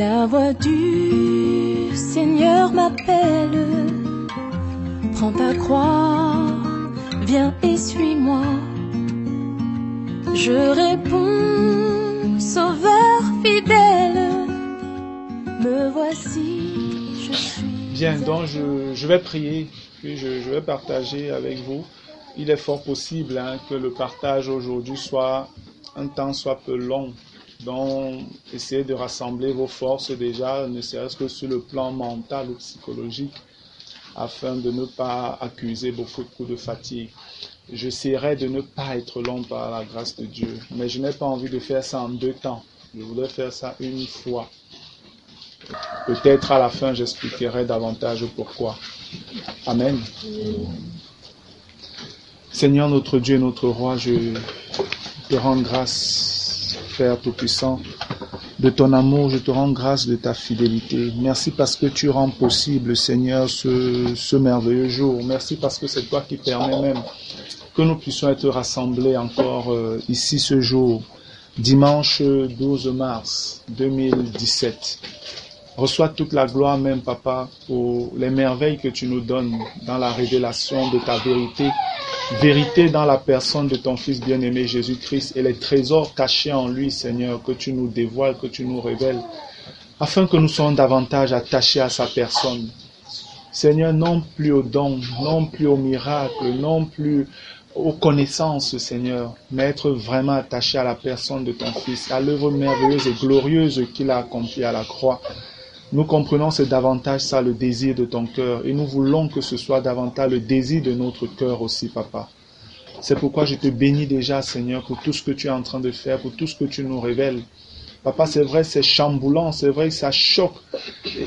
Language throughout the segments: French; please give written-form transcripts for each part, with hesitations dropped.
La voix du Seigneur m'appelle. Prends ta croix, viens et suis-moi. Je réponds, Sauveur fidèle, me voici, je suis. Bien, donc je vais prier, puis je vais partager avec vous. Il est fort possible que le partage aujourd'hui soit un temps soit peu long. Donc, essayez de rassembler vos forces déjà, ne serait-ce que sur le plan mental ou psychologique, afin de ne pas accuser beaucoup de coups de fatigue. J'essaierai de ne pas être long par la grâce de Dieu, mais je n'ai pas envie de faire ça en 2 temps. Je voudrais faire ça une fois. Peut-être à la fin, j'expliquerai davantage pourquoi. Amen. Seigneur, notre Dieu, notre Roi, je te rends grâce, Père Tout-Puissant, de ton amour, je te rends grâce de ta fidélité. Merci parce que tu rends possible, Seigneur, ce merveilleux jour. Merci parce que c'est toi qui permets même que nous puissions être rassemblés encore ici ce jour, dimanche 12 mars 2017. Reçois toute la gloire même, Papa, pour les merveilles que tu nous donnes dans la révélation de ta vérité. Vérité dans la personne de ton Fils bien-aimé Jésus-Christ et les trésors cachés en lui, Seigneur, que tu nous dévoiles, que tu nous révèles, afin que nous soyons davantage attachés à sa personne. Seigneur, non plus aux dons, non plus aux miracles, non plus aux connaissances, Seigneur, mais être vraiment attaché à la personne de ton Fils, à l'œuvre merveilleuse et glorieuse qu'il a accomplie à la croix. Nous comprenons c'est davantage ça le désir de ton cœur et nous voulons que ce soit davantage le désir de notre cœur aussi, Papa. C'est pourquoi je te bénis déjà, Seigneur, pour tout ce que tu es en train de faire, pour tout ce que tu nous révèles. Papa, c'est vrai, c'est chamboulant, c'est vrai que ça choque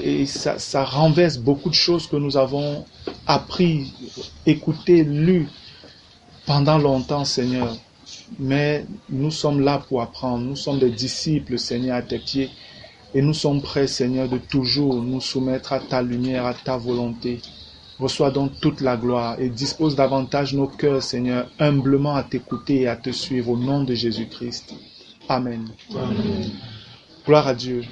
et ça renverse beaucoup de choses que nous avons appris, écouté, lu pendant longtemps, Seigneur. Mais nous sommes là pour apprendre, nous sommes des disciples, Seigneur, à tes pieds. Et nous sommes prêts, Seigneur, de toujours nous soumettre à ta lumière, à ta volonté. Reçois donc toute la gloire et dispose davantage nos cœurs, Seigneur, humblement à t'écouter et à te suivre au nom de Jésus-Christ. Amen. Amen. Gloire à Dieu.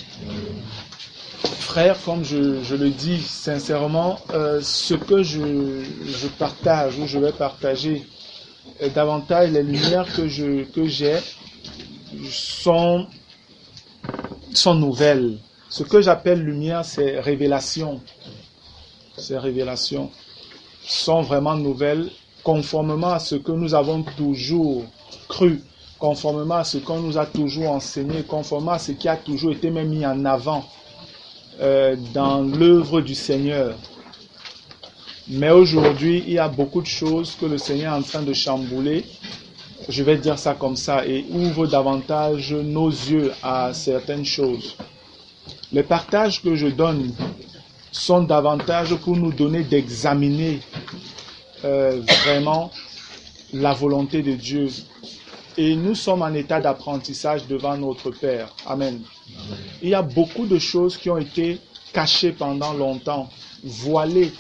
Frère, comme je le dis sincèrement, ce que je partage ou je vais partager, davantage les lumières que j'ai sont nouvelles. Ce que j'appelle lumière, c'est révélation. Ces révélations sont vraiment nouvelles, conformément à ce que nous avons toujours cru, conformément à ce qu'on nous a toujours enseigné, conformément à ce qui a toujours été même mis en avant dans l'œuvre du Seigneur. Mais aujourd'hui, il y a beaucoup de choses que le Seigneur est en train de chambouler. Je vais dire ça comme ça et ouvre davantage nos yeux à certaines choses. Les partages que je donne sont davantage pour nous donner d'examiner vraiment la volonté de Dieu. Et nous sommes en état d'apprentissage devant notre Père. Amen. Amen. Il y a beaucoup de choses qui ont été cachées pendant longtemps, voilées,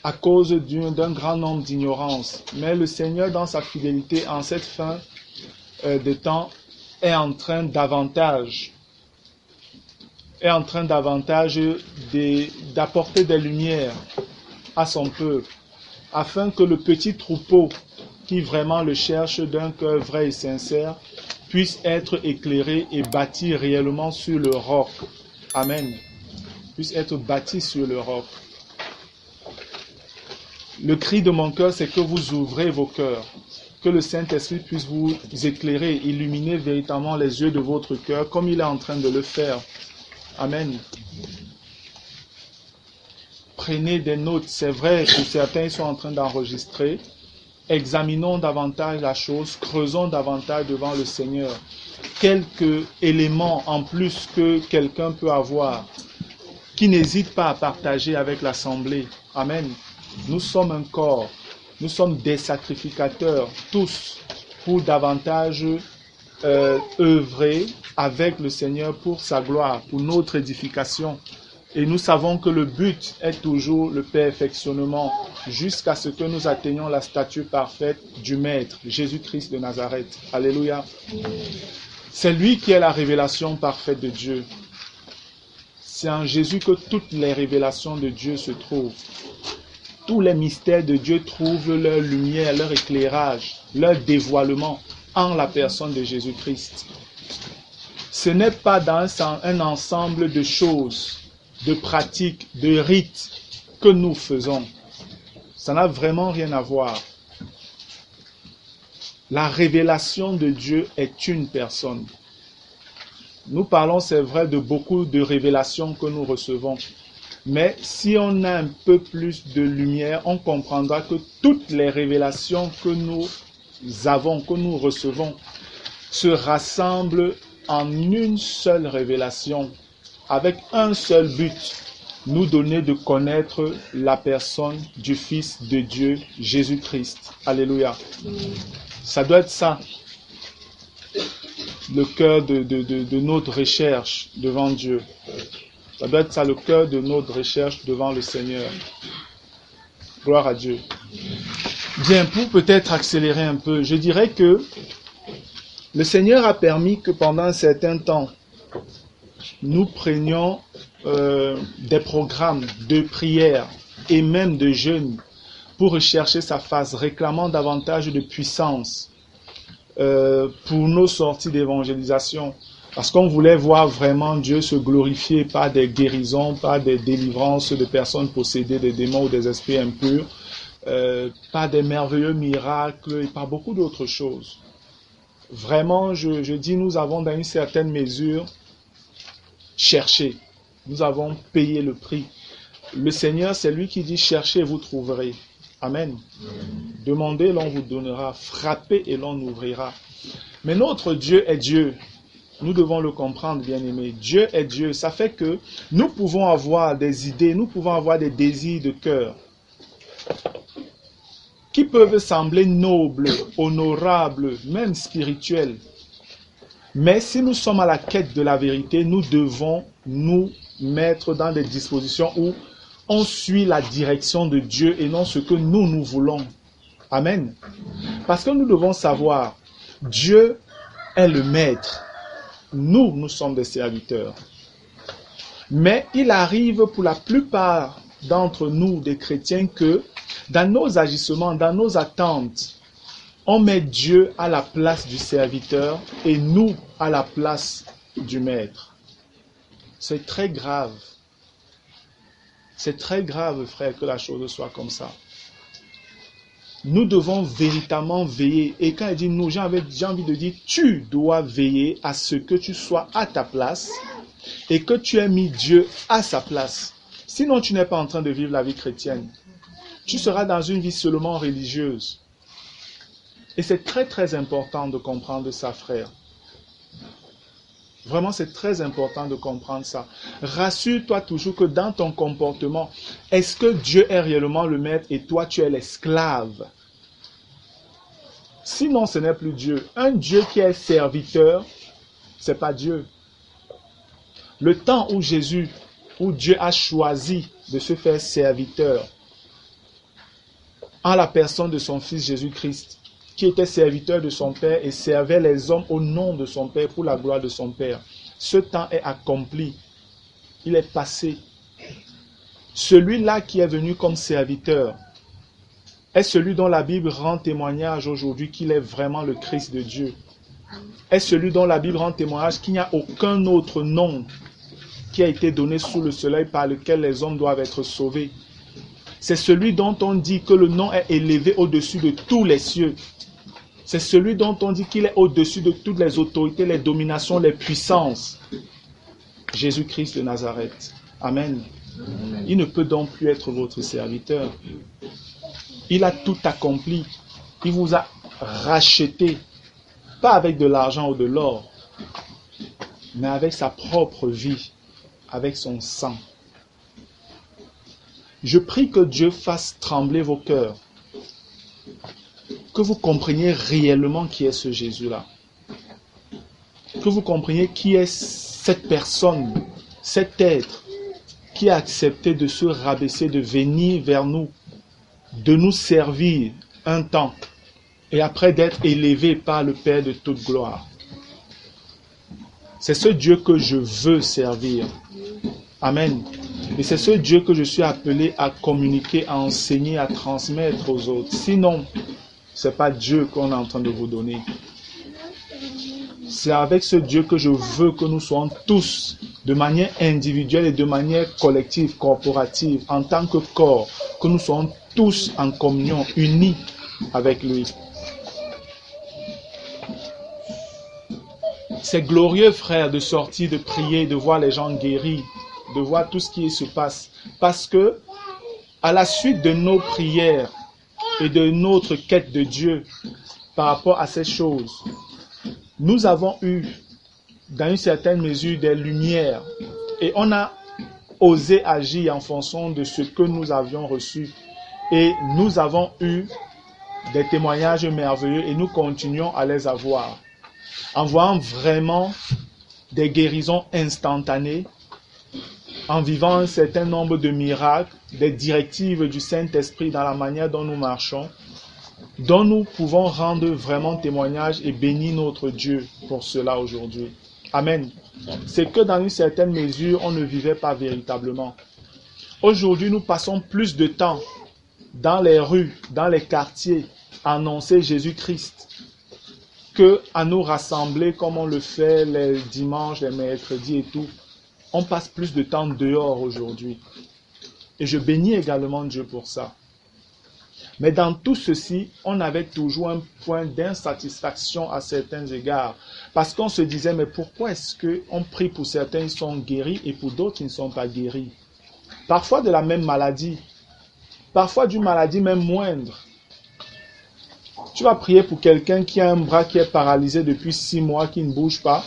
à cause d'un grand nombre d'ignorance. Mais le Seigneur, dans sa fidélité, en cette fin de temps, est en train davantage d'apporter des lumières à son peuple, afin que le petit troupeau qui vraiment le cherche d'un cœur vrai et sincère puisse être éclairé et bâti réellement sur le roc. Amen. Puisse être bâti sur le roc. Le cri de mon cœur, c'est que vous ouvrez vos cœurs, que le Saint-Esprit puisse vous éclairer, illuminer véritablement les yeux de votre cœur, comme il est en train de le faire. Amen. Prenez des notes, c'est vrai que certains sont en train d'enregistrer. Examinons davantage la chose, creusons davantage devant le Seigneur. Quelques éléments en plus que quelqu'un peut avoir, qui n'hésite pas à partager avec l'Assemblée. Amen. Nous sommes un corps, nous sommes des sacrificateurs, tous, pour davantage œuvrer avec le Seigneur pour sa gloire, pour notre édification. Et nous savons que le but est toujours le perfectionnement, jusqu'à ce que nous atteignions la stature parfaite du Maître, Jésus-Christ de Nazareth. Alléluia. C'est lui qui est la révélation parfaite de Dieu. C'est en Jésus que toutes les révélations de Dieu se trouvent. Tous les mystères de Dieu trouvent leur lumière, leur éclairage, leur dévoilement en la personne de Jésus-Christ. Ce n'est pas dans un ensemble de choses, de pratiques, de rites que nous faisons. Ça n'a vraiment rien à voir. La révélation de Dieu est une personne. Nous parlons, c'est vrai, de beaucoup de révélations que nous recevons. Mais si on a un peu plus de lumière, on comprendra que toutes les révélations que nous avons, que nous recevons, se rassemblent en une seule révélation, avec un seul but, nous donner de connaître la personne du Fils de Dieu, Jésus-Christ. Alléluia. Ça doit être ça, le cœur de notre recherche devant Dieu. Ça doit être ça, le cœur de notre recherche devant le Seigneur. Gloire à Dieu. Bien, pour peut-être accélérer un peu, je dirais que le Seigneur a permis que pendant un certain temps, nous prenions des programmes de prière et même de jeûne pour rechercher sa face, réclamant davantage de puissance pour nos sorties d'évangélisation. Parce qu'on voulait voir vraiment Dieu se glorifier par des guérisons, par des délivrances de personnes possédées des démons ou des esprits impurs, par des merveilleux miracles et par beaucoup d'autres choses. Vraiment, je dis, nous avons dans une certaine mesure cherché. Nous avons payé le prix. Le Seigneur, c'est lui qui dit, cherchez et vous trouverez. Amen. Demandez, l'on vous donnera. Frappez et l'on ouvrira. Mais notre Dieu est Dieu. Nous devons le comprendre, bien-aimés. Dieu est Dieu. Ça fait que nous pouvons avoir des idées, nous pouvons avoir des désirs de cœur qui peuvent sembler nobles, honorables, même spirituels. Mais si nous sommes à la quête de la vérité, nous devons nous mettre dans des dispositions où on suit la direction de Dieu et non ce que nous voulons. Amen. Parce que nous devons savoir, Dieu est le maître. Nous sommes des serviteurs. Mais il arrive pour la plupart d'entre nous, des chrétiens, que dans nos agissements, dans nos attentes, on met Dieu à la place du serviteur et nous à la place du maître. C'est très grave. C'est très grave, frère, que la chose soit comme ça. Nous devons véritablement veiller. Et quand il dit nous, j'ai envie de dire, tu dois veiller à ce que tu sois à ta place et que tu aies mis Dieu à sa place. Sinon, tu n'es pas en train de vivre la vie chrétienne. Tu seras dans une vie seulement religieuse. Et c'est très très important de comprendre ça, frère. Vraiment, c'est très important de comprendre ça. Rassure-toi toujours que dans ton comportement, est-ce que Dieu est réellement le maître et toi, tu es l'esclave? Sinon, ce n'est plus Dieu. Un Dieu qui est serviteur, ce n'est pas Dieu. Le temps où Dieu a choisi de se faire serviteur en la personne de son Fils Jésus-Christ, qui était serviteur de son Père et servait les hommes au nom de son Père pour la gloire de son Père. Ce temps est accompli. Il est passé. Celui-là qui est venu comme serviteur est celui dont la Bible rend témoignage aujourd'hui qu'il est vraiment le Christ de Dieu. Est celui dont la Bible rend témoignage qu'il n'y a aucun autre nom qui a été donné sous le soleil par lequel les hommes doivent être sauvés. C'est celui dont on dit que le nom est élevé au-dessus de tous les cieux. C'est celui dont on dit qu'il est au-dessus de toutes les autorités, les dominations, les puissances. Jésus-Christ de Nazareth. Amen. Il ne peut donc plus être votre serviteur. Il a tout accompli. Il vous a racheté. Pas avec de l'argent ou de l'or, mais avec sa propre vie, avec son sang. Je prie que Dieu fasse trembler vos cœurs. Que vous compreniez réellement qui est ce Jésus-là. Que vous compreniez qui est cette personne, cet être qui a accepté de se rabaisser, de venir vers nous, de nous servir un temps et après d'être élevé par le Père de toute gloire. C'est ce Dieu que je veux servir. Amen. Et c'est ce Dieu que je suis appelé à communiquer, à enseigner, à transmettre aux autres. Sinon, ce n'est pas Dieu qu'on est en train de vous donner. C'est avec ce Dieu que je veux que nous soyons tous, de manière individuelle et de manière collective, corporative, en tant que corps, que nous soyons tous en communion, unis avec lui. C'est glorieux, frère, de sortir, de prier, de voir les gens guéris, de voir tout ce qui se passe. Parce que, à la suite de nos prières et de notre quête de Dieu par rapport à ces choses, nous avons eu, dans une certaine mesure, des lumières. Et on a osé agir en fonction de ce que nous avions reçu. Et nous avons eu des témoignages merveilleux et nous continuons à les avoir. En voyant vraiment des guérisons instantanées, en vivant un certain nombre de miracles, des directives du Saint-Esprit dans la manière dont nous marchons, dont nous pouvons rendre vraiment témoignage et bénir notre Dieu pour cela aujourd'hui. Amen. C'est que dans une certaine mesure, on ne vivait pas véritablement. Aujourd'hui, nous passons plus de temps dans les rues, dans les quartiers, à annoncer Jésus-Christ, que à nous rassembler comme on le fait les dimanches, les mercredis et tout. On passe plus de temps dehors aujourd'hui. Et je bénis également Dieu pour ça. Mais dans tout ceci, on avait toujours un point d'insatisfaction à certains égards. Parce qu'on se disait, mais pourquoi est-ce qu'on prie pour certains, ils sont guéris et pour d'autres, ils ne sont pas guéris? Parfois de la même maladie. Parfois d'une maladie même moindre. Tu vas prier pour quelqu'un qui a un bras qui est paralysé depuis 6 mois, qui ne bouge pas.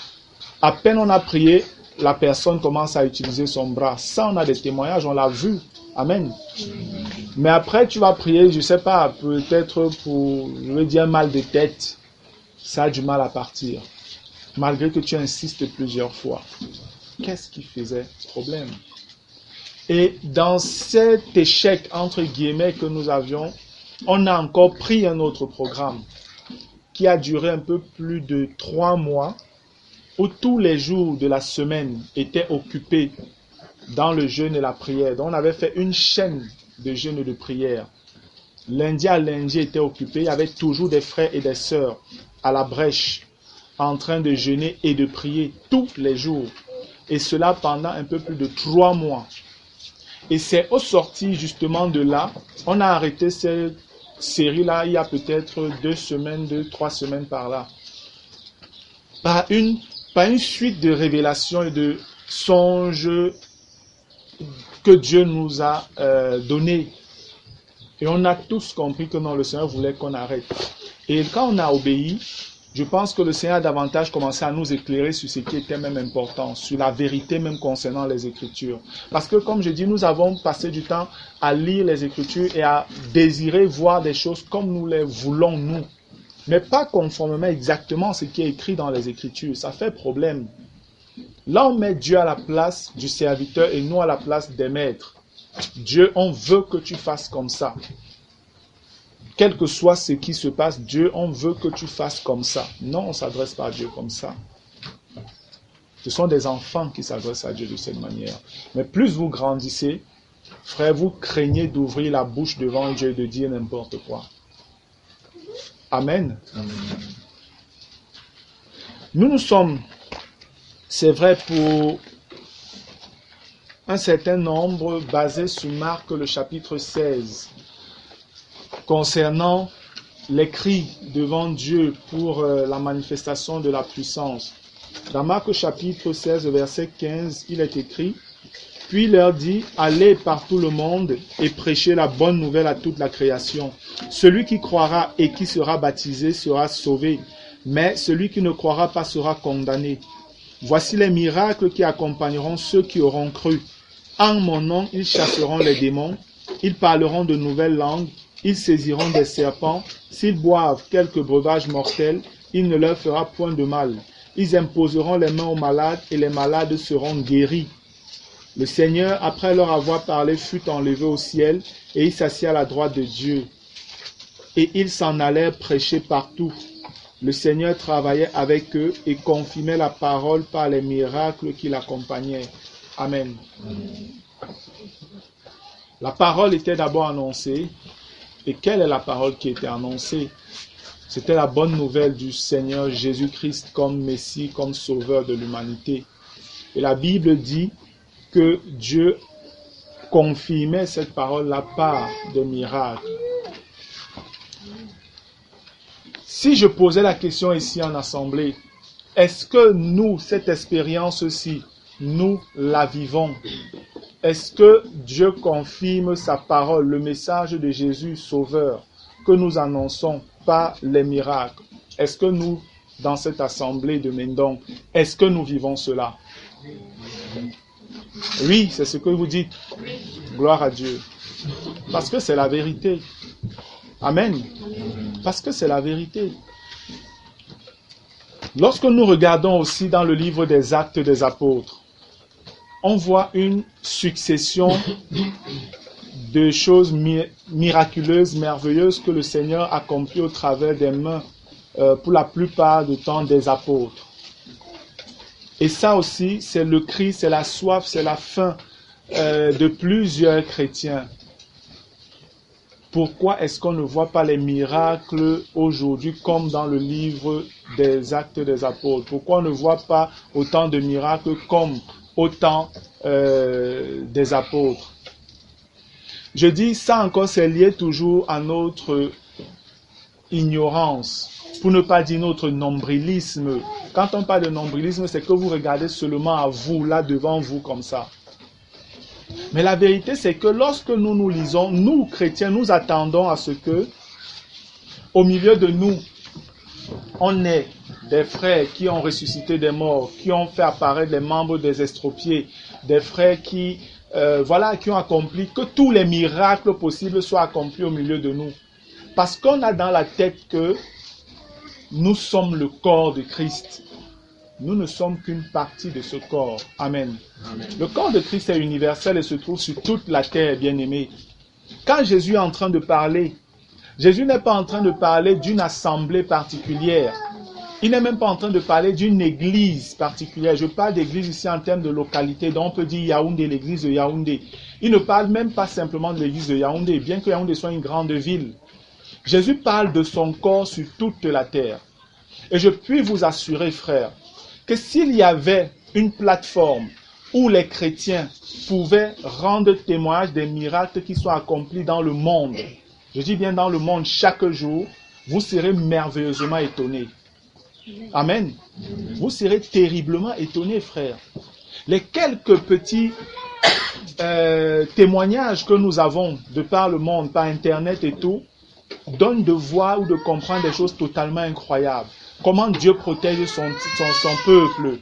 À peine on a prié, la personne commence à utiliser son bras. Ça, on a des témoignages, on l'a vu. Amen. Mais après, tu vas prier, je ne sais pas, peut-être pour, je veux dire, un mal de tête. Ça a du mal à partir. Malgré que tu insistes plusieurs fois. Qu'est-ce qui faisait problème? Et dans cet échec, entre guillemets, que nous avions, on a encore pris un autre programme qui a duré un peu plus de 3 mois, où tous les jours de la semaine étaient occupés dans le jeûne et la prière. Donc on avait fait une chaîne de jeûne et de prière. Lundi à lundi était occupé. Il y avait toujours des frères et des sœurs à la brèche en train de jeûner et de prier tous les jours. Et cela pendant un peu plus de 3 mois. Et c'est au sorti justement de là, on a arrêté cette série-là il y a peut-être 2 semaines, 3 semaines par là. Par une suite de révélations et de songes que Dieu nous a donnés. Et on a tous compris que non, le Seigneur voulait qu'on arrête. Et quand on a obéi, je pense que le Seigneur a davantage commencé à nous éclairer sur ce qui était même important, sur la vérité même concernant les Écritures. Parce que comme je dis, nous avons passé du temps à lire les Écritures et à désirer voir des choses comme nous les voulons nous. Mais pas conformément exactement à ce qui est écrit dans les Écritures. Ça fait problème. Là, on met Dieu à la place du serviteur et nous à la place des maîtres. Dieu, on veut que tu fasses comme ça. Quel que soit ce qui se passe, Dieu, on veut que tu fasses comme ça. Non, on ne s'adresse pas à Dieu comme ça. Ce sont des enfants qui s'adressent à Dieu de cette manière. Mais plus vous grandissez, frère, vous craignez d'ouvrir la bouche devant Dieu et de dire n'importe quoi. Amen. Amen. Nous sommes, c'est vrai, pour un certain nombre basé sur Marc, le chapitre 16. Concernant les cris devant Dieu pour la manifestation de la puissance. Dans Marc chapitre 16, verset 15, il est écrit « Puis il leur dit, allez par tout le monde et prêchez la bonne nouvelle à toute la création. Celui qui croira et qui sera baptisé sera sauvé, mais celui qui ne croira pas sera condamné. Voici les miracles qui accompagneront ceux qui auront cru. En mon nom, ils chasseront les démons, ils parleront de nouvelles langues, ils saisiront des serpents, s'ils boivent quelques breuvages mortels, il ne leur fera point de mal. Ils imposeront les mains aux malades et les malades seront guéris. Le Seigneur, après leur avoir parlé, fut enlevé au ciel et il s'assit à la droite de Dieu. Et ils s'en allèrent prêcher partout. Le Seigneur travaillait avec eux et confirmait la parole par les miracles qui l'accompagnaient. Amen. La parole était d'abord annoncée. Et quelle est la parole qui était annoncée? C'était la bonne nouvelle du Seigneur Jésus-Christ comme Messie, comme Sauveur de l'humanité. Et la Bible dit que Dieu confirmait cette parole-là par des miracles. Si je posais la question ici en assemblée, est-ce que nous, cette expérience-ci, nous la vivons? Est-ce que Dieu confirme sa parole, le message de Jésus Sauveur que nous annonçons par les miracles? Est-ce que nous, dans cette assemblée de Mendon, est-ce que nous vivons cela? Oui, c'est ce que vous dites. Gloire à Dieu. Parce que c'est la vérité. Amen. Parce que c'est la vérité. Lorsque nous regardons aussi dans le livre des Actes des Apôtres, on voit une succession de choses miraculeuses, merveilleuses que le Seigneur accomplit au travers des mains, pour la plupart du temps, des apôtres. Et ça aussi, c'est le cri, c'est la soif, c'est la faim de plusieurs chrétiens. Pourquoi est-ce qu'on ne voit pas les miracles aujourd'hui comme dans le livre des Actes des Apôtres? Pourquoi on ne voit pas autant de miracles comme au temps des apôtres? Je dis ça encore, c'est lié toujours à notre ignorance, pour ne pas dire notre nombrilisme. Quand on parle de nombrilisme, c'est que vous regardez seulement à vous, là devant vous, comme ça. Mais la vérité, c'est que lorsque nous lisons, nous, chrétiens, nous attendons à ce que, au milieu de nous, on ait des frères qui ont ressuscité des morts, qui ont fait apparaître les membres des estropiés, des frères qui ont accompli, que tous les miracles possibles soient accomplis au milieu de nous. Parce qu'on a dans la tête que nous sommes le corps de Christ. Nous ne sommes qu'une partie de ce corps. Amen. Amen. Le corps de Christ est universel et se trouve sur toute la terre, bien-aimé. Quand Jésus est en train de parler, Jésus n'est pas en train de parler d'une assemblée particulière. Il n'est même pas en train de parler d'une église particulière. Je parle d'église ici en termes de localité. Donc on peut dire Yaoundé, l'église de Yaoundé. Il ne parle même pas simplement de l'église de Yaoundé, bien que Yaoundé soit une grande ville. Jésus parle de son corps sur toute la terre. Et je puis vous assurer, frères, que s'il y avait une plateforme où les chrétiens pouvaient rendre témoignage des miracles qui sont accomplis dans le monde, je dis bien dans le monde chaque jour, vous serez merveilleusement étonnés. Amen. Vous serez terriblement étonnés, frères. Les quelques petits témoignages que nous avons de par le monde, par Internet et tout, donnent de voir ou de comprendre des choses totalement incroyables. Comment Dieu protège son peuple.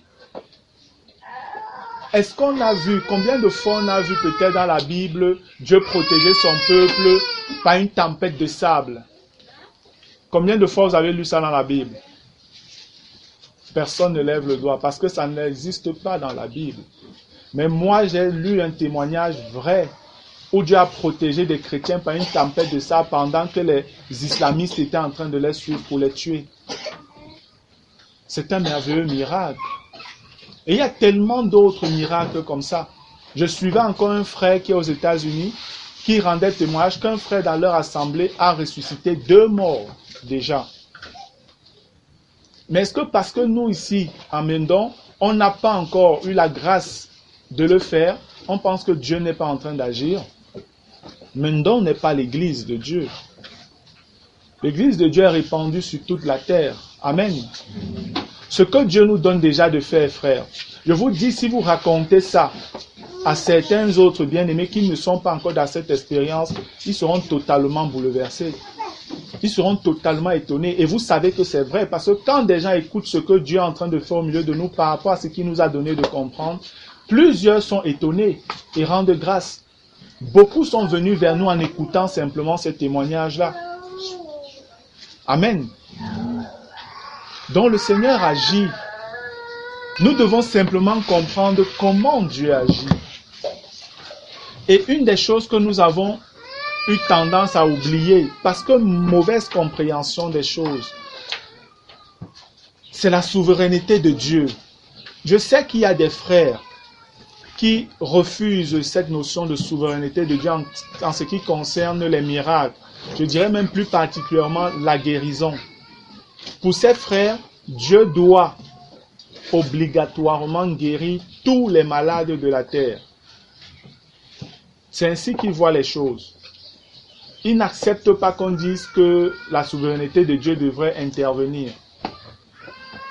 Est-ce qu'on a vu, combien de fois on a vu peut-être dans la Bible, Dieu protéger son peuple par une tempête de sable? Combien de fois vous avez lu ça dans la Bible? Personne ne lève le doigt parce que ça n'existe pas dans la Bible. Mais moi, j'ai lu un témoignage vrai où Dieu a protégé des chrétiens par une tempête de sable pendant que les islamistes étaient en train de les suivre pour les tuer. C'est un merveilleux miracle. Et il y a tellement d'autres miracles comme ça. Je suivais encore un frère qui est aux États-Unis qui rendait témoignage qu'un frère dans leur assemblée a ressuscité 2 morts déjà. Mais est-ce que parce que nous ici, en Mendon, on n'a pas encore eu la grâce de le faire, on pense que Dieu n'est pas en train d'agir? Mendon n'est pas l'église de Dieu. L'église de Dieu est répandue sur toute la terre. Amen. Ce que Dieu nous donne déjà de faire, frères. Je vous dis, si vous racontez ça à certains autres bien-aimés qui ne sont pas encore dans cette expérience, ils seront totalement bouleversés. Ils seront totalement étonnés. Et vous savez que c'est vrai, parce que quand des gens écoutent ce que Dieu est en train de faire au milieu de nous par rapport à ce qu'il nous a donné de comprendre, plusieurs sont étonnés et rendent grâce. Beaucoup sont venus vers nous en écoutant simplement ce témoignage-là. Amen. Donc le Seigneur agit. Nous devons simplement comprendre comment Dieu agit. Et une des choses que nous avons eu tendance à oublier, parce que mauvaise compréhension des choses, c'est la souveraineté de Dieu. Je sais qu'il y a des frères qui refuse cette notion de souveraineté de Dieu en ce qui concerne les miracles. Je dirais même plus particulièrement la guérison. Pour ces frères, Dieu doit obligatoirement guérir tous les malades de la terre. C'est ainsi qu'ils voient les choses. Ils n'acceptent pas qu'on dise que la souveraineté de Dieu devrait intervenir.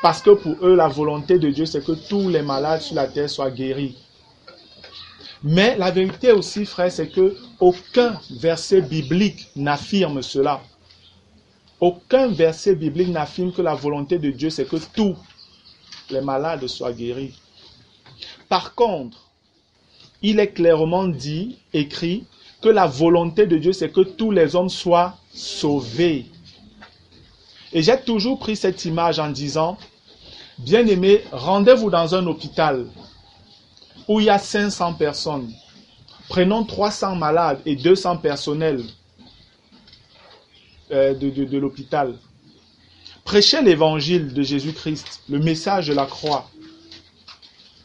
Parce que pour eux, la volonté de Dieu, c'est que tous les malades sur la terre soient guéris. Mais la vérité aussi, frère, c'est que aucun verset biblique n'affirme cela. Aucun verset biblique n'affirme que la volonté de Dieu, c'est que tous les malades soient guéris. Par contre, il est clairement dit, écrit, que la volonté de Dieu, c'est que tous les hommes soient sauvés. Et j'ai toujours pris cette image en disant, bien-aimés, rendez-vous dans un hôpital où il y a 500 personnes. Prenons 300 malades et 200 personnels de l'hôpital. Prêchez l'évangile de Jésus-Christ, le message de la croix.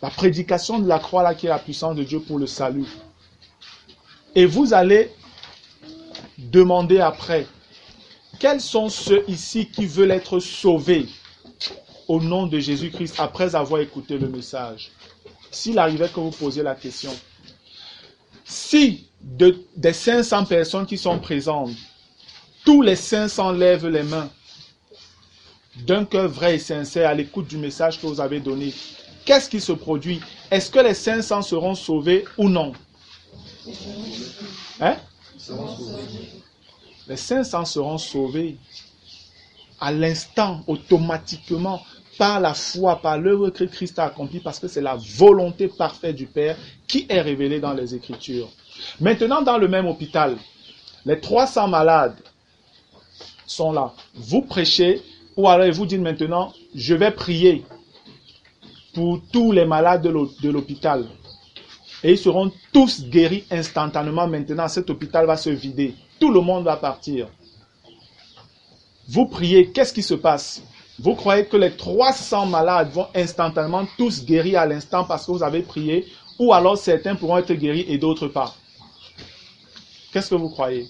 La prédication de la croix là qui est la puissance de Dieu pour le salut. Et vous allez demander après, quels sont ceux ici qui veulent être sauvés au nom de Jésus-Christ après avoir écouté le message? S'il arrivait que vous posiez la question, si des 500 personnes qui sont présentes, tous les 500 lèvent les mains d'un cœur vrai et sincère à l'écoute du message que vous avez donné, qu'est-ce qui se produit? Est-ce que les 500 seront sauvés ou non? Hein? Les 500 seront sauvés à l'instant, automatiquement, par la foi, par l'œuvre que Christ a accomplie, parce que c'est la volonté parfaite du Père qui est révélée dans les Écritures. Maintenant, dans le même hôpital, les 300 malades sont là. Vous prêchez, ou alors vous dites maintenant, je vais prier pour tous les malades de l'hôpital. Et ils seront tous guéris instantanément. Maintenant, cet hôpital va se vider. Tout le monde va partir. Vous priez, qu'est-ce qui se passe? Vous croyez que les 300 malades vont instantanément tous guérir à l'instant parce que vous avez prié, ou alors certains pourront être guéris et d'autres pas? Qu'est-ce que vous croyez?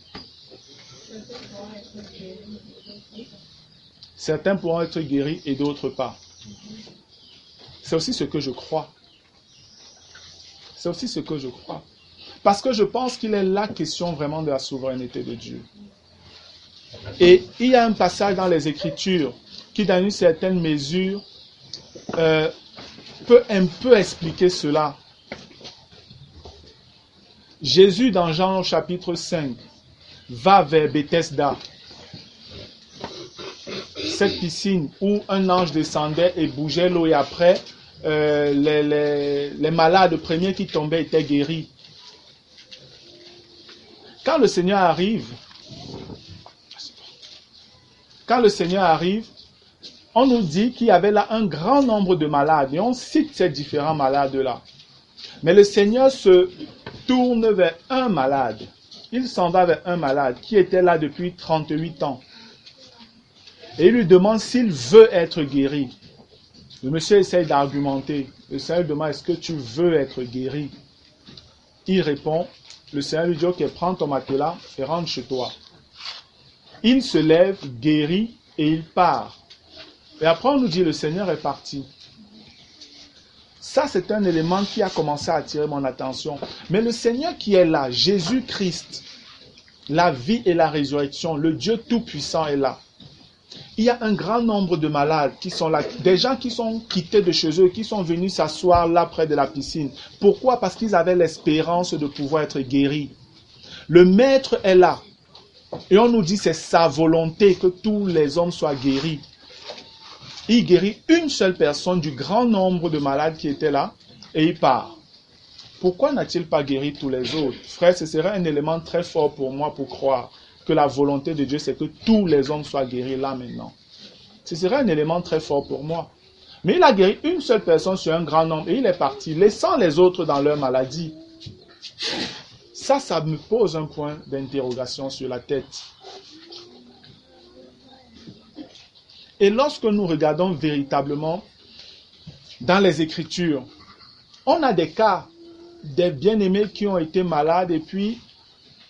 Certains pourront être guéris et d'autres pas. C'est aussi ce que je crois. C'est aussi ce que je crois. Parce que je pense qu'il est la question vraiment de la souveraineté de Dieu. Et il y a un passage dans les Écritures qui, dans une certaine mesure, peut un peu expliquer cela. Jésus, dans Jean au chapitre 5, va vers Bethesda, cette piscine où un ange descendait et bougeait l'eau, et après, les malades premiers qui tombaient étaient guéris. Quand le Seigneur arrive, on nous dit qu'il y avait là un grand nombre de malades, et on cite ces différents malades-là. Mais le Seigneur se tourne vers un malade. Il s'en va vers un malade qui était là depuis 38 ans. Et il lui demande s'il veut être guéri. Le monsieur essaie d'argumenter. Le Seigneur lui demande, est-ce que tu veux être guéri? Il répond, le Seigneur lui dit, ok, prends ton matelas et rentre chez toi. Il se lève, guérit et il part. Et après on nous dit, le Seigneur est parti. Ça, c'est un élément qui a commencé à attirer mon attention. Mais le Seigneur qui est là, Jésus-Christ, la vie et la résurrection, le Dieu Tout-Puissant est là. Il y a un grand nombre de malades qui sont là, des gens qui sont quittés de chez eux, qui sont venus s'asseoir là près de la piscine. Pourquoi? Parce qu'ils avaient l'espérance de pouvoir être guéris. Le Maître est là. Et on nous dit c'est sa volonté que tous les hommes soient guéris. Il guérit une seule personne du grand nombre de malades qui étaient là et il part. Pourquoi n'a-t-il pas guéri tous les autres? Frère, ce serait un élément très fort pour moi pour croire que la volonté de Dieu, c'est que tous les hommes soient guéris là maintenant. Ce serait un élément très fort pour moi. Mais il a guéri une seule personne sur un grand nombre et il est parti, laissant les autres dans leur maladie. Ça me pose un point d'interrogation sur la tête. Et lorsque nous regardons véritablement dans les Écritures, on a des cas des bien-aimés qui ont été malades et puis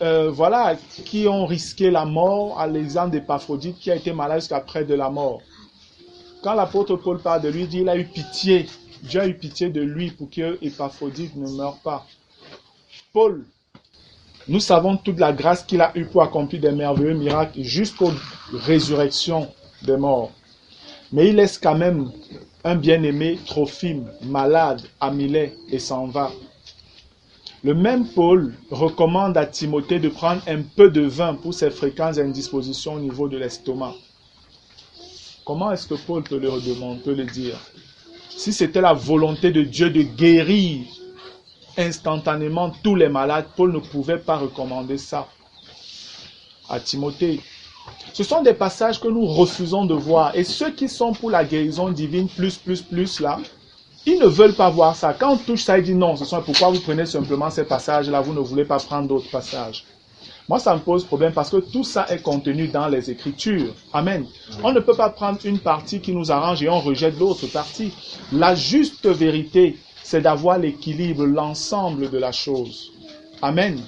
voilà, qui ont risqué la mort, à l'exemple d'Épaphrodite qui a été malade jusqu'à près de la mort. Quand l'apôtre Paul parle de lui, il dit il a eu pitié, Dieu a eu pitié de lui pour que Épaphrodite ne meure pas. Paul, nous savons toute la grâce qu'il a eue pour accomplir des merveilleux miracles jusqu'aux résurrections des morts. Mais il laisse quand même un bien-aimé, Trophime, malade, à Milet et s'en va. Le même Paul recommande à Timothée de prendre un peu de vin pour ses fréquentes indispositions au niveau de l'estomac. Comment est-ce que Paul peut le dire? Si c'était la volonté de Dieu de guérir instantanément tous les malades, Paul ne pouvait pas recommander ça à Timothée. Ce sont des passages que nous refusons de voir. Et ceux qui sont pour la guérison divine, plus là, ils ne veulent pas voir ça. Quand on touche ça, ils disent non, pourquoi vous prenez simplement ces passages-là, vous ne voulez pas prendre d'autres passages. Moi, ça me pose problème parce que tout ça est contenu dans les Écritures. Amen. On ne peut pas prendre une partie qui nous arrange et on rejette l'autre partie. La juste vérité, c'est d'avoir l'équilibre, l'ensemble de la chose. Amen.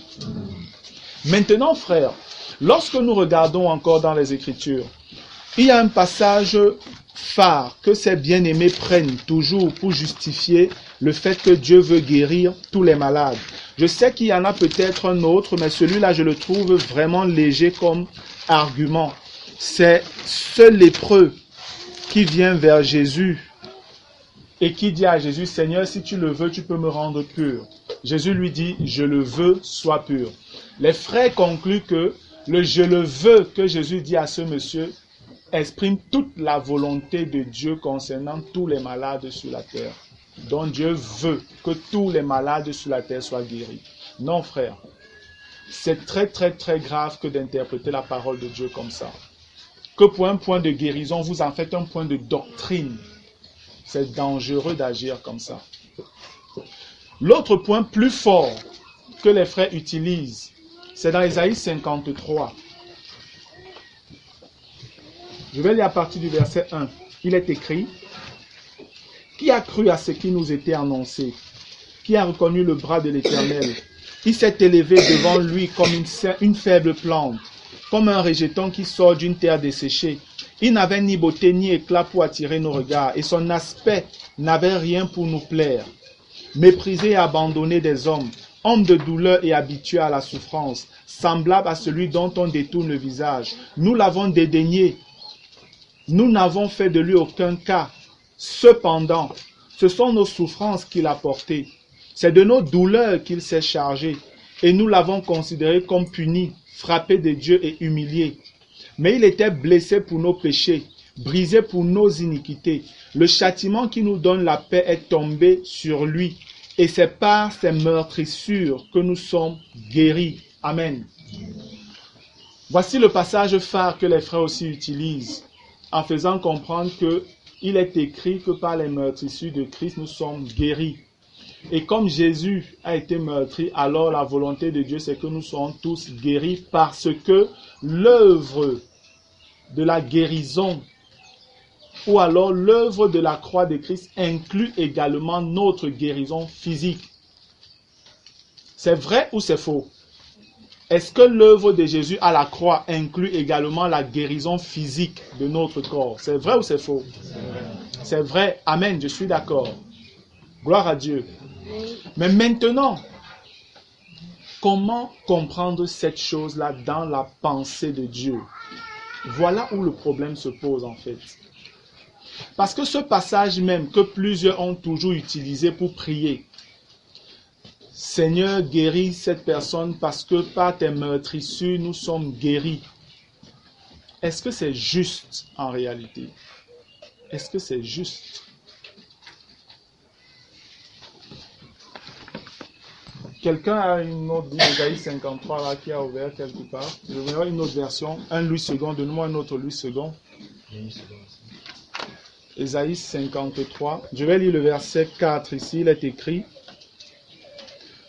Maintenant, frères, lorsque nous regardons encore dans les Écritures, il y a un passage phare que ces bien-aimés prennent toujours pour justifier le fait que Dieu veut guérir tous les malades. Je sais qu'il y en a peut-être un autre, mais celui-là, je le trouve vraiment léger comme argument. C'est ce lépreux qui vient vers Jésus et qui dit à Jésus, « Seigneur, si tu le veux, tu peux me rendre pur. » Jésus lui dit, « Je le veux, sois pur. » Les frères concluent que le « je le veux » que Jésus dit à ce monsieur exprime toute la volonté de Dieu concernant tous les malades sur la terre. Donc Dieu veut que tous les malades sur la terre soient guéris. Non, frère. C'est très grave que d'interpréter la parole de Dieu comme ça. Que pour un point de guérison, vous en faites un point de doctrine. C'est dangereux d'agir comme ça. L'autre point plus fort que les frères utilisent, c'est dans Ésaïe 53. Je vais lire à partir du verset 1. Il est écrit, « Qui a cru à ce qui nous était annoncé? Qui a reconnu le bras de l'Éternel? Il s'est élevé devant lui comme une faible plante, comme un rejeton qui sort d'une terre desséchée. Il n'avait ni beauté ni éclat pour attirer nos regards, et son aspect n'avait rien pour nous plaire. Méprisé et abandonné des hommes, homme de douleur et habitué à la souffrance, semblable à celui dont on détourne le visage. Nous l'avons dédaigné. Nous n'avons fait de lui aucun cas. Cependant, ce sont nos souffrances qu'il a portées. C'est de nos douleurs qu'il s'est chargé. Et nous l'avons considéré comme puni, frappé de Dieu et humilié. Mais il était blessé pour nos péchés, brisé pour nos iniquités. Le châtiment qui nous donne la paix est tombé sur lui. Et c'est par ses meurtrissures que nous sommes guéris. Amen. Voici le passage phare que les frères aussi utilisent, en faisant comprendre qu'il est écrit que par les meurtrissures de Christ, nous sommes guéris. Et comme Jésus a été meurtri, alors la volonté de Dieu, c'est que nous soyons tous guéris parce que l'œuvre de la guérison ou alors l'œuvre de la croix de Christ inclut également notre guérison physique. C'est vrai ou c'est faux? Est-ce que l'œuvre de Jésus à la croix inclut également la guérison physique de notre corps? C'est vrai ou c'est faux? C'est vrai. Amen, je suis d'accord. Gloire à Dieu. Mais maintenant, comment comprendre cette chose-là dans la pensée de Dieu? Voilà où le problème se pose en fait. Parce que ce passage même que plusieurs ont toujours utilisé pour prier, Seigneur, guéris cette personne parce que par tes meurtrissures, nous sommes guéris. Est-ce que c'est juste en réalité? Est-ce que c'est juste? Quelqu'un a une autre Bible, Ésaïe 53 là, qui a ouvert quelque part. Je vais voir une autre version. Un Louis II, donne-moi un autre Louis II. Ésaïe 53. Je vais lire le verset 4 ici. Il est écrit.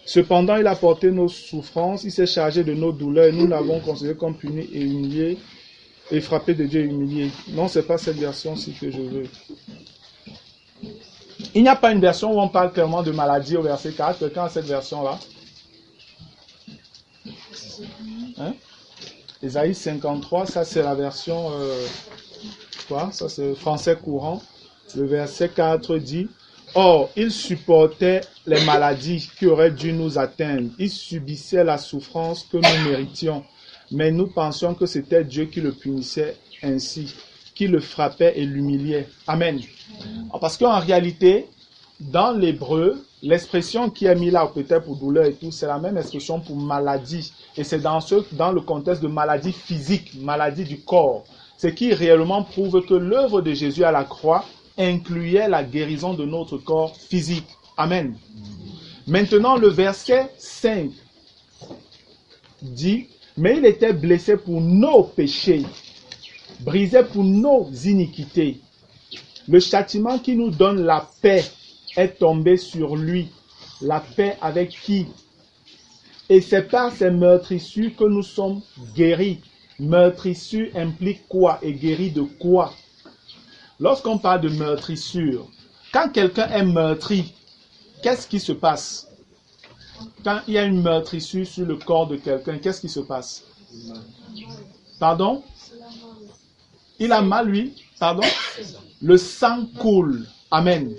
Cependant, il a porté nos souffrances, il s'est chargé de nos douleurs, et nous l'avons considéré comme puni et humilié, et frappé de Dieu et humilié. Non, ce n'est pas cette version-ci que je veux. Il n'y a pas une version où on parle clairement de maladie au verset 4. Quelqu'un a cette version-là? Hein? Ésaïe 53, ça c'est la version... Ça c'est français courant. Le verset 4 dit: Or, il supportait les maladies qui auraient dû nous atteindre. Il subissait la souffrance que nous méritions. Mais nous pensions que c'était Dieu qui le punissait ainsi, qui le frappait et l'humiliait. Amen. Parce qu'en réalité, dans l'hébreu, l'expression qui est mise là, peut-être pour douleur et tout, c'est la même expression pour maladie. Et c'est dans le contexte de maladie physique, maladie du corps. Ce qui réellement prouve que l'œuvre de Jésus à la croix incluait la guérison de notre corps physique. Amen. Maintenant, le verset 5 dit: Mais il était blessé pour nos péchés, brisé pour nos iniquités. Le châtiment qui nous donne la paix est tombé sur lui. La paix avec qui? Et c'est par ces meurtrissures que nous sommes guéris. Meurtrissure implique quoi et guéri de quoi? Lorsqu'on parle de meurtrissure, quand quelqu'un est meurtri, qu'est-ce qui se passe? Quand il y a une meurtrissure sur le corps de quelqu'un, qu'est-ce qui se passe? Pardon? Il a mal, lui? Pardon? Le sang coule. Amen.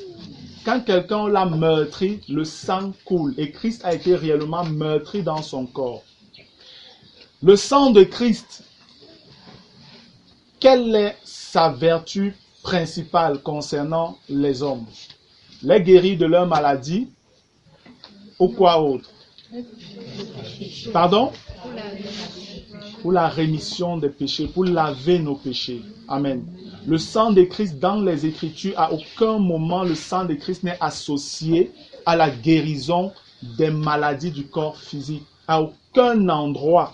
Quand quelqu'un l'a meurtri, le sang coule. Et Christ a été réellement meurtri dans son corps. Le sang de Christ, quelle est sa vertu principale concernant les hommes? Les guérir de leur maladie ou quoi autre? Pardon? Pour la rémission des péchés, pour laver nos péchés. Amen. Le sang de Christ dans les Écritures, à aucun moment le sang de Christ n'est associé à la guérison des maladies du corps physique. À aucun endroit.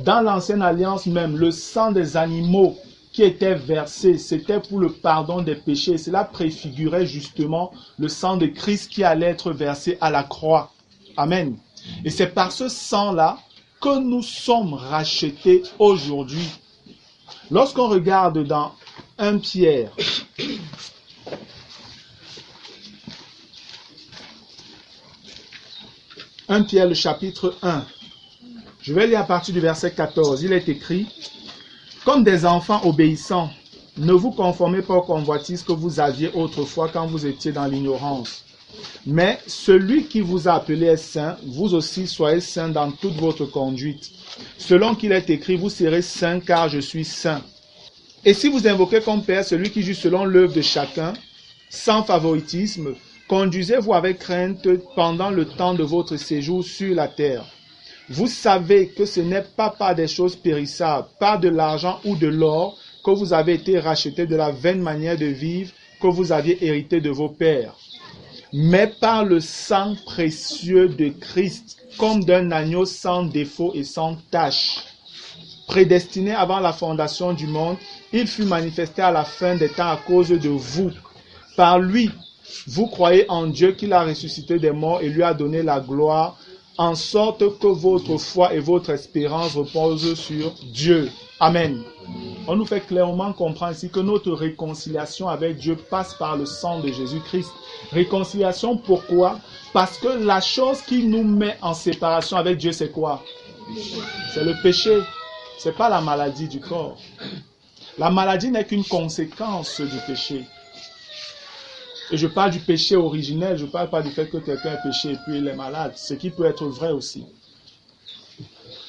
Dans l'Ancienne Alliance même, le sang des animaux qui était versé, c'était pour le pardon des péchés. Cela préfigurait justement le sang de Christ qui allait être versé à la croix. Amen. Et c'est par ce sang-là que nous sommes rachetés aujourd'hui. Lorsqu'on regarde dans 1 Pierre, le chapitre 1, je vais lire à partir du verset 14. Il est écrit: Comme des enfants obéissants, ne vous conformez pas aux convoitises que vous aviez autrefois quand vous étiez dans l'ignorance. Mais celui qui vous a appelé est saint, vous aussi soyez saints dans toute votre conduite. Selon qu'il est écrit, vous serez saints car je suis saint. Et si vous invoquez comme Père celui qui juge selon l'œuvre de chacun, sans favoritisme, conduisez-vous avec crainte pendant le temps de votre séjour sur la terre. Vous savez que ce n'est pas par des choses périssables, pas de l'argent ou de l'or, que vous avez été rachetés de la vaine manière de vivre que vous aviez hérité de vos pères, mais par le sang précieux de Christ, comme d'un agneau sans défaut et sans tache. Prédestiné avant la fondation du monde, il fut manifesté à la fin des temps à cause de vous. Par lui, vous croyez en Dieu qui l'a ressuscité des morts et lui a donné la gloire, en sorte que votre foi et votre espérance reposent sur Dieu. Amen. On nous fait clairement comprendre ici que notre réconciliation avec Dieu passe par le sang de Jésus-Christ. Réconciliation, pourquoi? Parce que la chose qui nous met en séparation avec Dieu, c'est quoi? C'est le péché. Ce n'est pas la maladie du corps. La maladie n'est qu'une conséquence du péché. Et je parle du péché originel, je ne parle pas du fait que quelqu'un est péché et puis il est malade, ce qui peut être vrai aussi.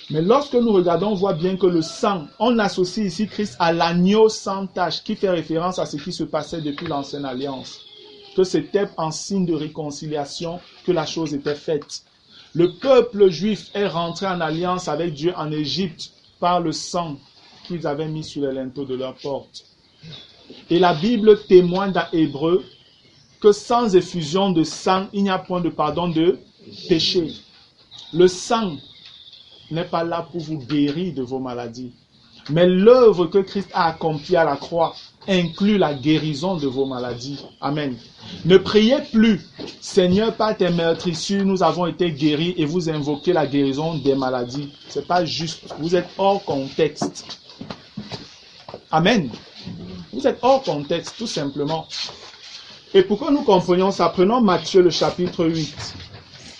Mais lorsque nous regardons, on voit bien que le sang, on associe ici Christ à l'agneau sans tache, qui fait référence à ce qui se passait depuis l'Ancienne Alliance. Que c'était en signe de réconciliation que la chose était faite. Le peuple juif est rentré en alliance avec Dieu en Égypte par le sang qu'ils avaient mis sur les linteaux de leur porte. Et la Bible témoigne dans Hébreux que sans effusion de sang, il n'y a point de pardon de péché. Le sang n'est pas là pour vous guérir de vos maladies. Mais l'œuvre que Christ a accomplie à la croix inclut la guérison de vos maladies. Amen. Ne priez plus, Seigneur, par tes meurtrissures, nous avons été guéris, et vous invoquez la guérison des maladies. Ce n'est pas juste. Vous êtes hors contexte. Amen. Vous êtes hors contexte, tout simplement. Et pour que nous comprenions ça, prenons Matthieu le chapitre 8.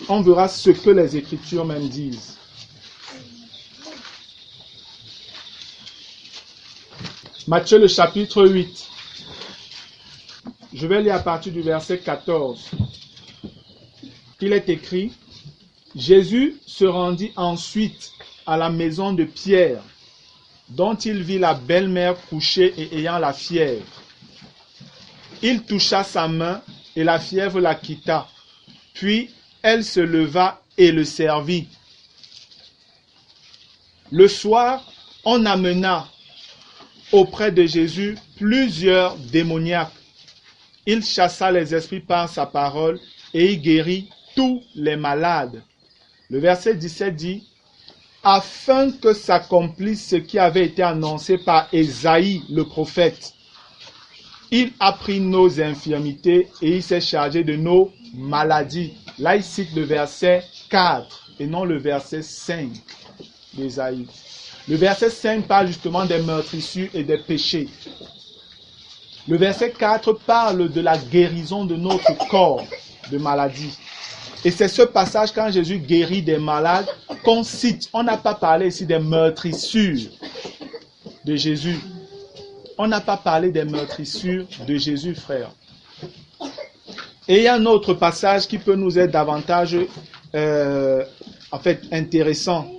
On verra ce que les Écritures même disent. Matthieu le chapitre 8. Je vais lire à partir du verset 14. Il est écrit, Jésus se rendit ensuite à la maison de Pierre, dont il vit la belle-mère couchée et ayant la fièvre. Il toucha sa main et la fièvre la quitta. Puis elle se leva et le servit. Le soir, on amena auprès de Jésus plusieurs démoniaques. Il chassa les esprits par sa parole et il guérit tous les malades. Le verset 17 dit, afin que s'accomplisse ce qui avait été annoncé par Ésaïe le prophète. Il a pris nos infirmités et il s'est chargé de nos maladies. Là, il cite le verset 4 et non le verset 5 d'Ésaïe. Le verset 5 parle justement des meurtrissures et des péchés. Le verset 4 parle de la guérison de notre corps de maladie. Et c'est ce passage quand Jésus guérit des malades qu'on cite. On n'a pas parlé ici des meurtrissures de Jésus. On n'a pas parlé des meurtrissures de Jésus, frère. Et il y a un autre passage qui peut nous être davantage intéressant.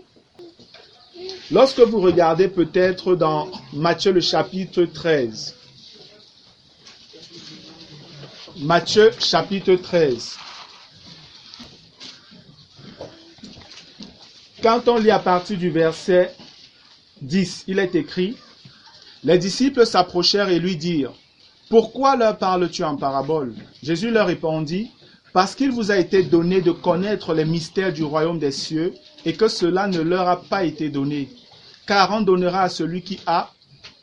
Lorsque vous regardez peut-être dans Matthieu le chapitre 13. Matthieu chapitre 13. Quand on lit à partir du verset 10, il est écrit, les disciples s'approchèrent et lui dirent, pourquoi leur parles-tu en parabole? Jésus leur répondit, parce qu'il vous a été donné de connaître les mystères du royaume des cieux et que cela ne leur a pas été donné. Car on donnera à celui qui a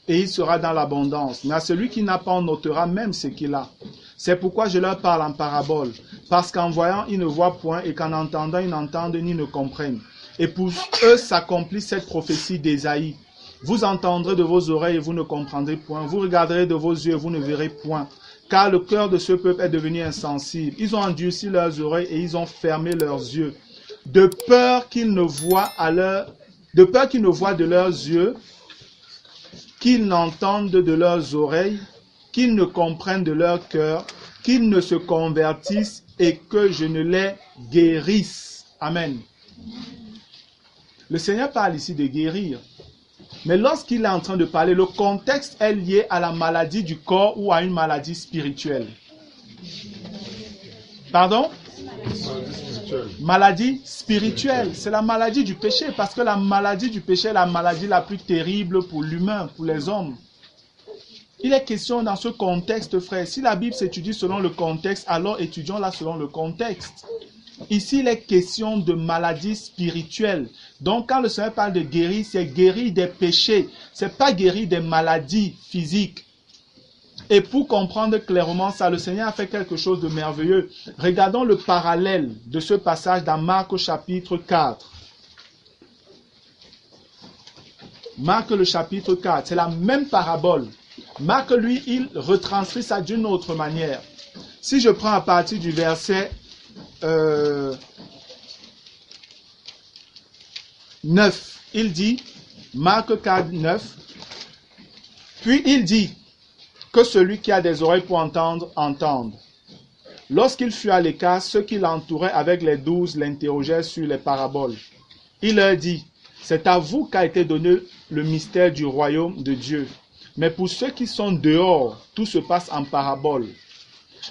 et il sera dans l'abondance. Mais à celui qui n'a pas, on ôtera même ce qu'il a. C'est pourquoi je leur parle en parabole. Parce qu'en voyant, ils ne voient point et qu'en entendant, ils n'entendent ni ne comprennent. Et pour eux s'accomplit cette prophétie d'Ésaïe. Vous entendrez de vos oreilles et vous ne comprendrez point. Vous regarderez de vos yeux et vous ne verrez point. Car le cœur de ce peuple est devenu insensible. Ils ont endurci leurs oreilles et ils ont fermé leurs yeux. De peur qu'ils ne voient de leurs yeux, qu'ils n'entendent de leurs oreilles, qu'ils ne comprennent de leur cœur, qu'ils ne se convertissent et que je ne les guérisse. Amen. Le Seigneur parle ici de guérir. Mais lorsqu'il est en train de parler, le contexte est lié à la maladie du corps ou à une maladie spirituelle. Pardon? Maladie spirituelle. C'est la maladie du péché, parce que la maladie du péché est la maladie la plus terrible pour l'humain, pour les hommes. Il est question dans ce contexte, frère. Si la Bible s'étudie selon le contexte, alors étudions-la selon le contexte. Ici, il est question de maladie spirituelle. Donc, quand le Seigneur parle de guérir, c'est guérir des péchés. Ce n'est pas guérir des maladies physiques. Et pour comprendre clairement ça, le Seigneur a fait quelque chose de merveilleux. Regardons le parallèle de ce passage dans Marc au chapitre 4. Marc le chapitre 4, c'est la même parabole. Marc, lui, il retranscrit ça d'une autre manière. Si je prends à partir du verset 9, il dit, Marc 4, 9, puis il dit, que celui qui a des oreilles pour entendre, entende. Lorsqu'il fut à l'écart, ceux qui l'entouraient avec les 12 l'interrogèrent sur les paraboles. Il leur dit, c'est à vous qu'a été donné le mystère du royaume de Dieu. Mais pour ceux qui sont dehors, tout se passe en parabole,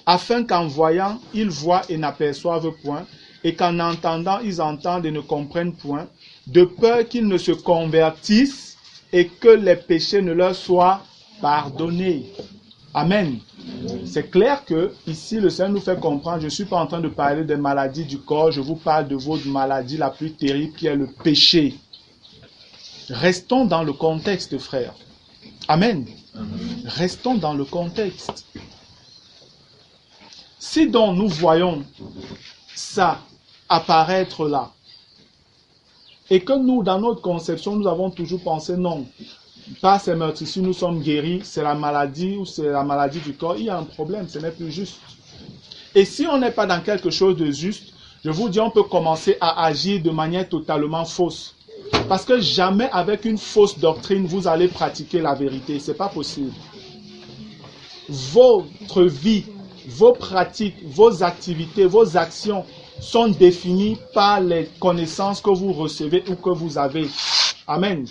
afin qu'en voyant, ils voient et n'aperçoivent point, et qu'en entendant, ils entendent et ne comprennent point, de peur qu'ils ne se convertissent et que les péchés ne leur soient pardonnés. Amen. C'est clair que ici le Seigneur nous fait comprendre, je ne suis pas en train de parler des maladies du corps, je vous parle de votre maladie la plus terrible qui est le péché. Restons dans le contexte, frère. Amen. Restons dans le contexte. Si donc nous voyons ça apparaître là, et que nous, dans notre conception, nous avons toujours pensé non, Par ces meurtrissures, nous sommes guéris, c'est la maladie ou c'est la maladie du corps, il y a un problème, ce n'est plus juste. Et si on n'est pas dans quelque chose de juste, je vous dis, on peut commencer à agir de manière totalement fausse. Parce que jamais avec une fausse doctrine, vous allez pratiquer la vérité. Ce n'est pas possible. Votre vie, vos pratiques, vos activités, vos actions sont définies par les connaissances que vous recevez ou que vous avez. Amen.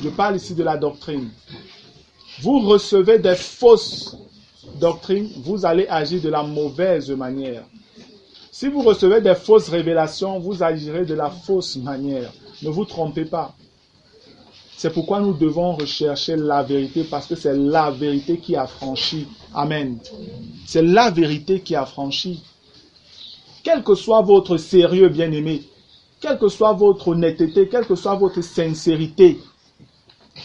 Je parle ici de la doctrine. Vous recevez des fausses doctrines, vous allez agir de la mauvaise manière. Si vous recevez des fausses révélations, vous agirez de la fausse manière. Ne vous trompez pas. C'est pourquoi nous devons rechercher la vérité, parce que c'est la vérité qui affranchit. Amen. C'est la vérité qui affranchit. Quel que soit votre sérieux, bien-aimé, quelle que soit votre honnêteté, quelle que soit votre sincérité,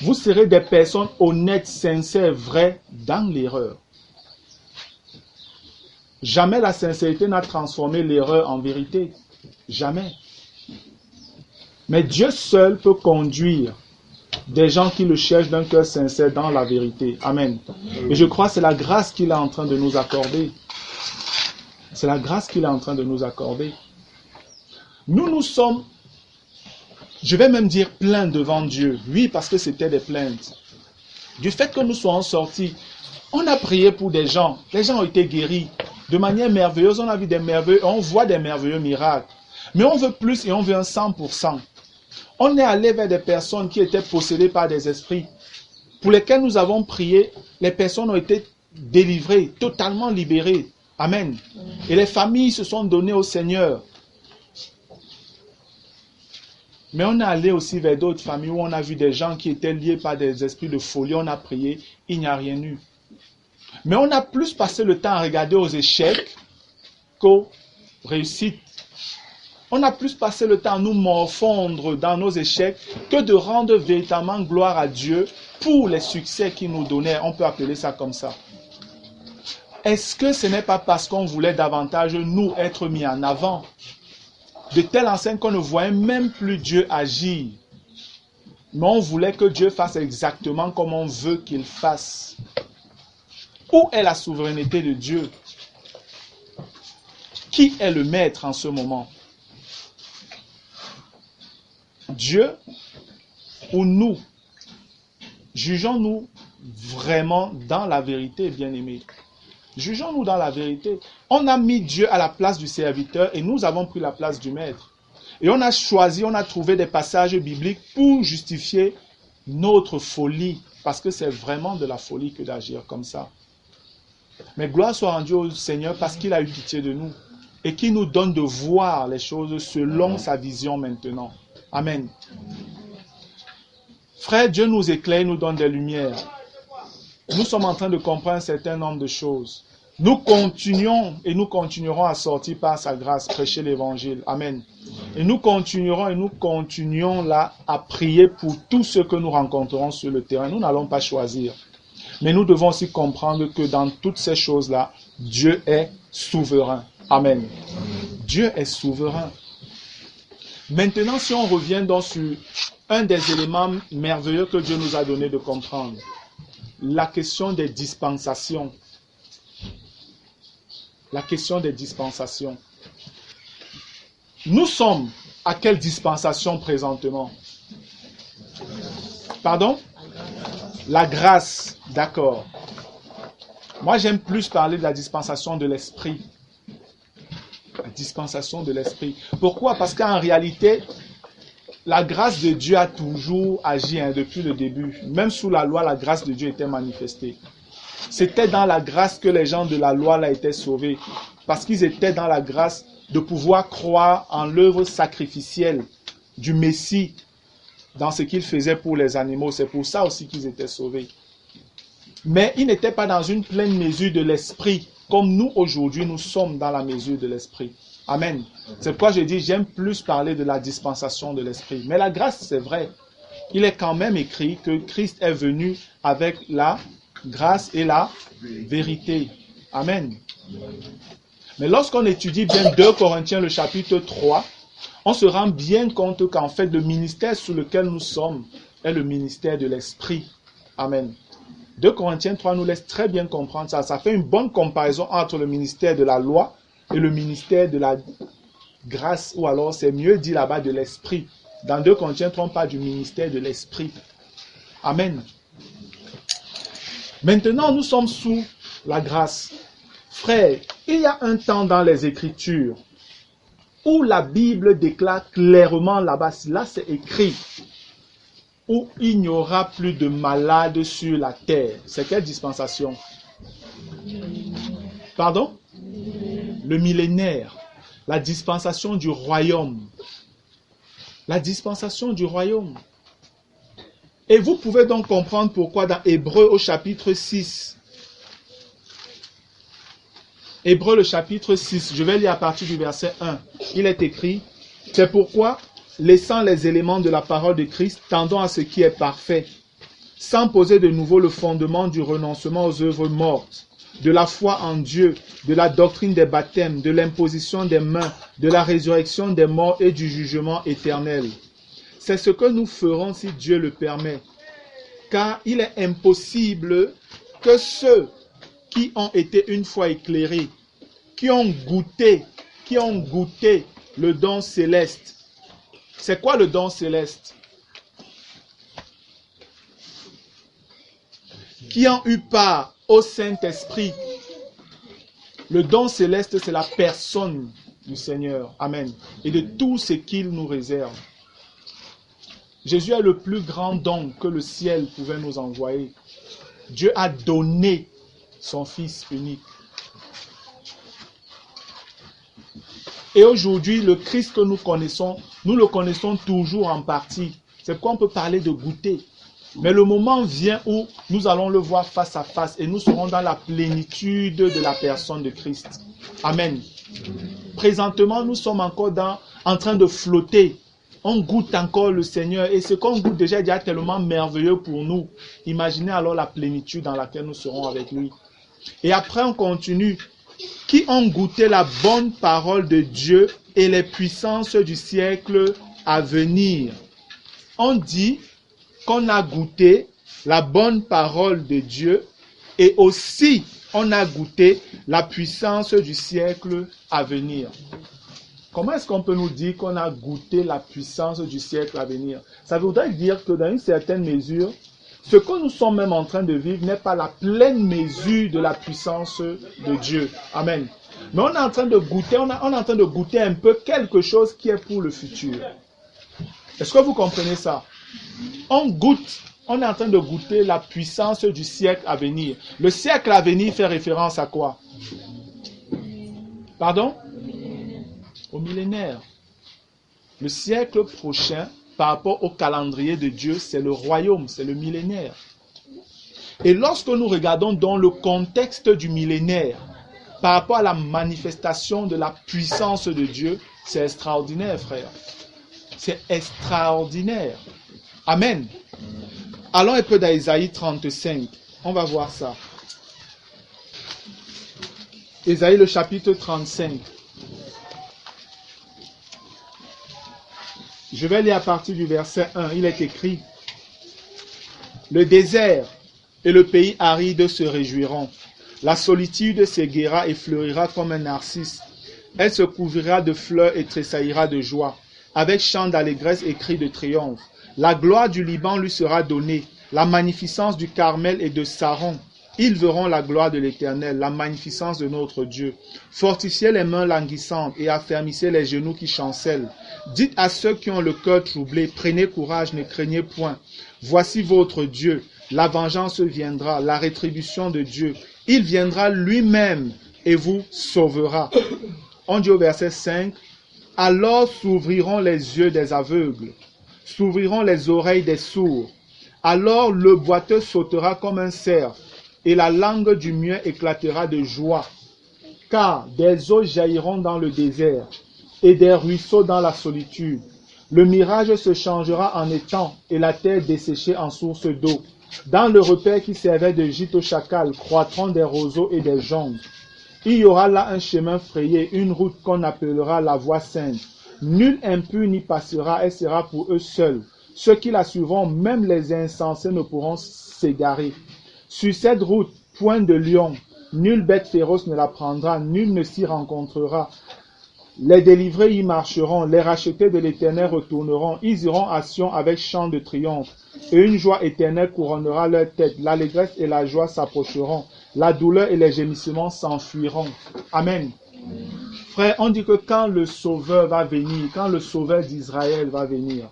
vous serez des personnes honnêtes, sincères, vraies dans l'erreur. Jamais la sincérité n'a transformé l'erreur en vérité. Jamais. Mais Dieu seul peut conduire des gens qui le cherchent d'un cœur sincère dans la vérité. Amen. Et je crois que c'est la grâce qu'il est en train de nous accorder. C'est la grâce qu'il est en train de nous accorder. Nous sommes, je vais même dire, plaints devant Dieu. Oui, parce que c'était des plaintes. Du fait que nous soyons sortis, on a prié pour des gens. Les gens ont été guéris de manière merveilleuse. On a vu des merveilleux, on voit des merveilleux miracles. Mais on veut plus et on veut un 100%. On est allé vers des personnes qui étaient possédées par des esprits, pour lesquels nous avons prié. Les personnes ont été délivrées, totalement libérées. Amen. Et les familles se sont données au Seigneur. Mais on est allé aussi vers d'autres familles où on a vu des gens qui étaient liés par des esprits de folie. On a prié, il n'y a rien eu. Mais on a plus passé le temps à regarder aux échecs qu'aux réussites. On a plus passé le temps à nous morfondre dans nos échecs que de rendre véritablement gloire à Dieu pour les succès qu'il nous donnait. On peut appeler ça comme ça. Est-ce que ce n'est pas parce qu'on voulait davantage nous être mis en avant, de telle enseigne qu'on ne voyait même plus Dieu agir, mais on voulait que Dieu fasse exactement comme on veut qu'il fasse? Où est la souveraineté de Dieu? Qui est le maître en ce moment? Dieu ou nous? Jugeons-nous vraiment dans la vérité, bien-aimés? Jugeons-nous dans la vérité. On a mis Dieu à la place du serviteur et nous avons pris la place du maître. Et on a choisi, on a trouvé des passages bibliques pour justifier notre folie. Parce que c'est vraiment de la folie que d'agir comme ça. Mais gloire soit rendue au Seigneur parce qu'il a eu pitié de nous. Et qu'il nous donne de voir les choses selon sa vision maintenant. Amen. Frère, Dieu nous éclaire, nous donne des lumières. Nous sommes en train de comprendre un certain nombre de choses. Nous continuons et nous continuerons à sortir par sa grâce, prêcher l'évangile. Amen. Et nous continuons là à prier pour tous ceux que nous rencontrerons sur le terrain. Nous n'allons pas choisir. Mais nous devons aussi comprendre que dans toutes ces choses-là, Dieu est souverain. Amen. Dieu est souverain. Maintenant, si on revient donc sur un des éléments merveilleux que Dieu nous a donné de comprendre, la question des dispensations. La question des dispensations. Nous sommes à quelle dispensation présentement? Pardon? La grâce, d'accord. Moi, j'aime plus parler de la dispensation de l'esprit. La dispensation de l'esprit. Pourquoi? Parce qu'en réalité, la grâce de Dieu a toujours agi depuis le début. Même sous la loi, la grâce de Dieu était manifestée. C'était dans la grâce que les gens de la loi là étaient sauvés. Parce qu'ils étaient dans la grâce de pouvoir croire en l'œuvre sacrificielle du Messie dans ce qu'il faisait pour les animaux. C'est pour ça aussi qu'ils étaient sauvés. Mais ils n'étaient pas dans une pleine mesure de l'esprit, comme nous aujourd'hui nous sommes dans la mesure de l'esprit. Amen. C'est pourquoi je dis, j'aime plus parler de la dispensation de l'esprit. Mais la grâce, c'est vrai. Il est quand même écrit que Christ est venu avec la grâce et la vérité. Amen. Mais lorsqu'on étudie bien 2 Corinthiens, le chapitre 3, on se rend bien compte qu'en fait, le ministère sur lequel nous sommes est le ministère de l'esprit. Amen. 2 Corinthiens 3 nous laisse très bien comprendre ça. Ça fait une bonne comparaison entre le ministère de la loi et le ministère de la grâce, ou alors c'est mieux dit là-bas de l'esprit. Dans 2 Corinthiens 3, on parle du ministère de l'esprit. Amen. Maintenant, nous sommes sous la grâce. Frère, il y a un temps dans les Écritures où la Bible déclare clairement là-bas, là c'est écrit, où il n'y aura plus de malades sur la terre. C'est quelle dispensation? Pardon? Le millénaire. La dispensation du royaume. La dispensation du royaume. Et vous pouvez donc comprendre pourquoi dans Hébreux au chapitre 6, Hébreux le chapitre 6, je vais lire à partir du verset 1, il est écrit, c'est pourquoi, laissant les éléments de la parole de Christ, tendons à ce qui est parfait, sans poser de nouveau le fondement du renoncement aux œuvres mortes, de la foi en Dieu, de la doctrine des baptêmes, de l'imposition des mains, de la résurrection des morts et du jugement éternel. C'est ce que nous ferons si Dieu le permet, car il est impossible que ceux qui ont été une fois éclairés, qui ont goûté le don céleste. C'est quoi le don céleste? Qui ont eu part au Saint-Esprit. Le don céleste, c'est la personne du Seigneur. Amen. Et de tout ce qu'il nous réserve. Jésus est le plus grand don que le ciel pouvait nous envoyer. Dieu a donné son Fils unique. Et aujourd'hui, le Christ que nous le connaissons toujours en partie. C'est pourquoi on peut parler de goûter. Mais le moment vient où nous allons le voir face à face et nous serons dans la plénitude de la personne de Christ. Amen. Présentement, nous sommes encore en train de flotter. On goûte encore le Seigneur et ce qu'on goûte déjà est déjà tellement merveilleux pour nous. Imaginez alors la plénitude dans laquelle nous serons avec lui. Et après, on continue. Qui ont goûté la bonne parole de Dieu et les puissances du siècle à venir. On dit qu'on a goûté la bonne parole de Dieu et aussi on a goûté la puissance du siècle à venir. Comment est-ce qu'on peut nous dire qu'on a goûté la puissance du siècle à venir? Ça voudrait dire que dans une certaine mesure, ce que nous sommes même en train de vivre n'est pas la pleine mesure de la puissance de Dieu. Amen. Mais on est en train de goûter, on est en train de goûter un peu quelque chose qui est pour le futur. Est-ce que vous comprenez ça? On est en train de goûter la puissance du siècle à venir. Le siècle à venir fait référence à quoi? Pardon? Au millénaire. Le siècle prochain, par rapport au calendrier de Dieu, c'est le royaume, c'est le millénaire. Et lorsque nous regardons dans le contexte du millénaire, par rapport à la manifestation de la puissance de Dieu, c'est extraordinaire, frère. C'est extraordinaire. Amen. Allons un peu dans Ésaïe 35. On va voir ça. Ésaïe le chapitre 35. Je vais lire à partir du verset 1. Il est écrit: le désert et le pays aride se réjouiront. La solitude s'égaira et fleurira comme un narcisse. Elle se couvrira de fleurs et tressaillira de joie, avec chants d'allégresse et cris de triomphe. La gloire du Liban lui sera donnée, la magnificence du Carmel et de Saron. Ils verront la gloire de l'Éternel, la magnificence de notre Dieu. Fortifiez les mains languissantes et affermissez les genoux qui chancellent. Dites à ceux qui ont le cœur troublé, prenez courage, ne craignez point. Voici votre Dieu. La vengeance viendra, la rétribution de Dieu. Il viendra lui-même et vous sauvera. On dit au verset 5, alors s'ouvriront les yeux des aveugles, s'ouvriront les oreilles des sourds. Alors le boiteux sautera comme un cerf, et la langue du muet éclatera de joie. Car des eaux jailliront dans le désert, et des ruisseaux dans la solitude. Le mirage se changera en étang, et la terre desséchée en source d'eau. Dans le repaire qui servait de gîte au chacal, croîtront des roseaux et des joncs. Il y aura là un chemin frayé, une route qu'on appellera la voie sainte. Nul impur n'y passera, elle sera pour eux seuls. Ceux qui la suivront, même les insensés, ne pourront s'égarer. Sur cette route, point de lion, nulle bête féroce ne la prendra, nul ne s'y rencontrera. Les délivrés y marcheront, les rachetés de l'Éternel retourneront, ils iront à Sion avec chant de triomphe, et une joie éternelle couronnera leur tête. L'allégresse et la joie s'approcheront, la douleur et les gémissements s'enfuiront. Amen. Frère, on dit que quand le Sauveur va venir, quand le Sauveur d'Israël va venir,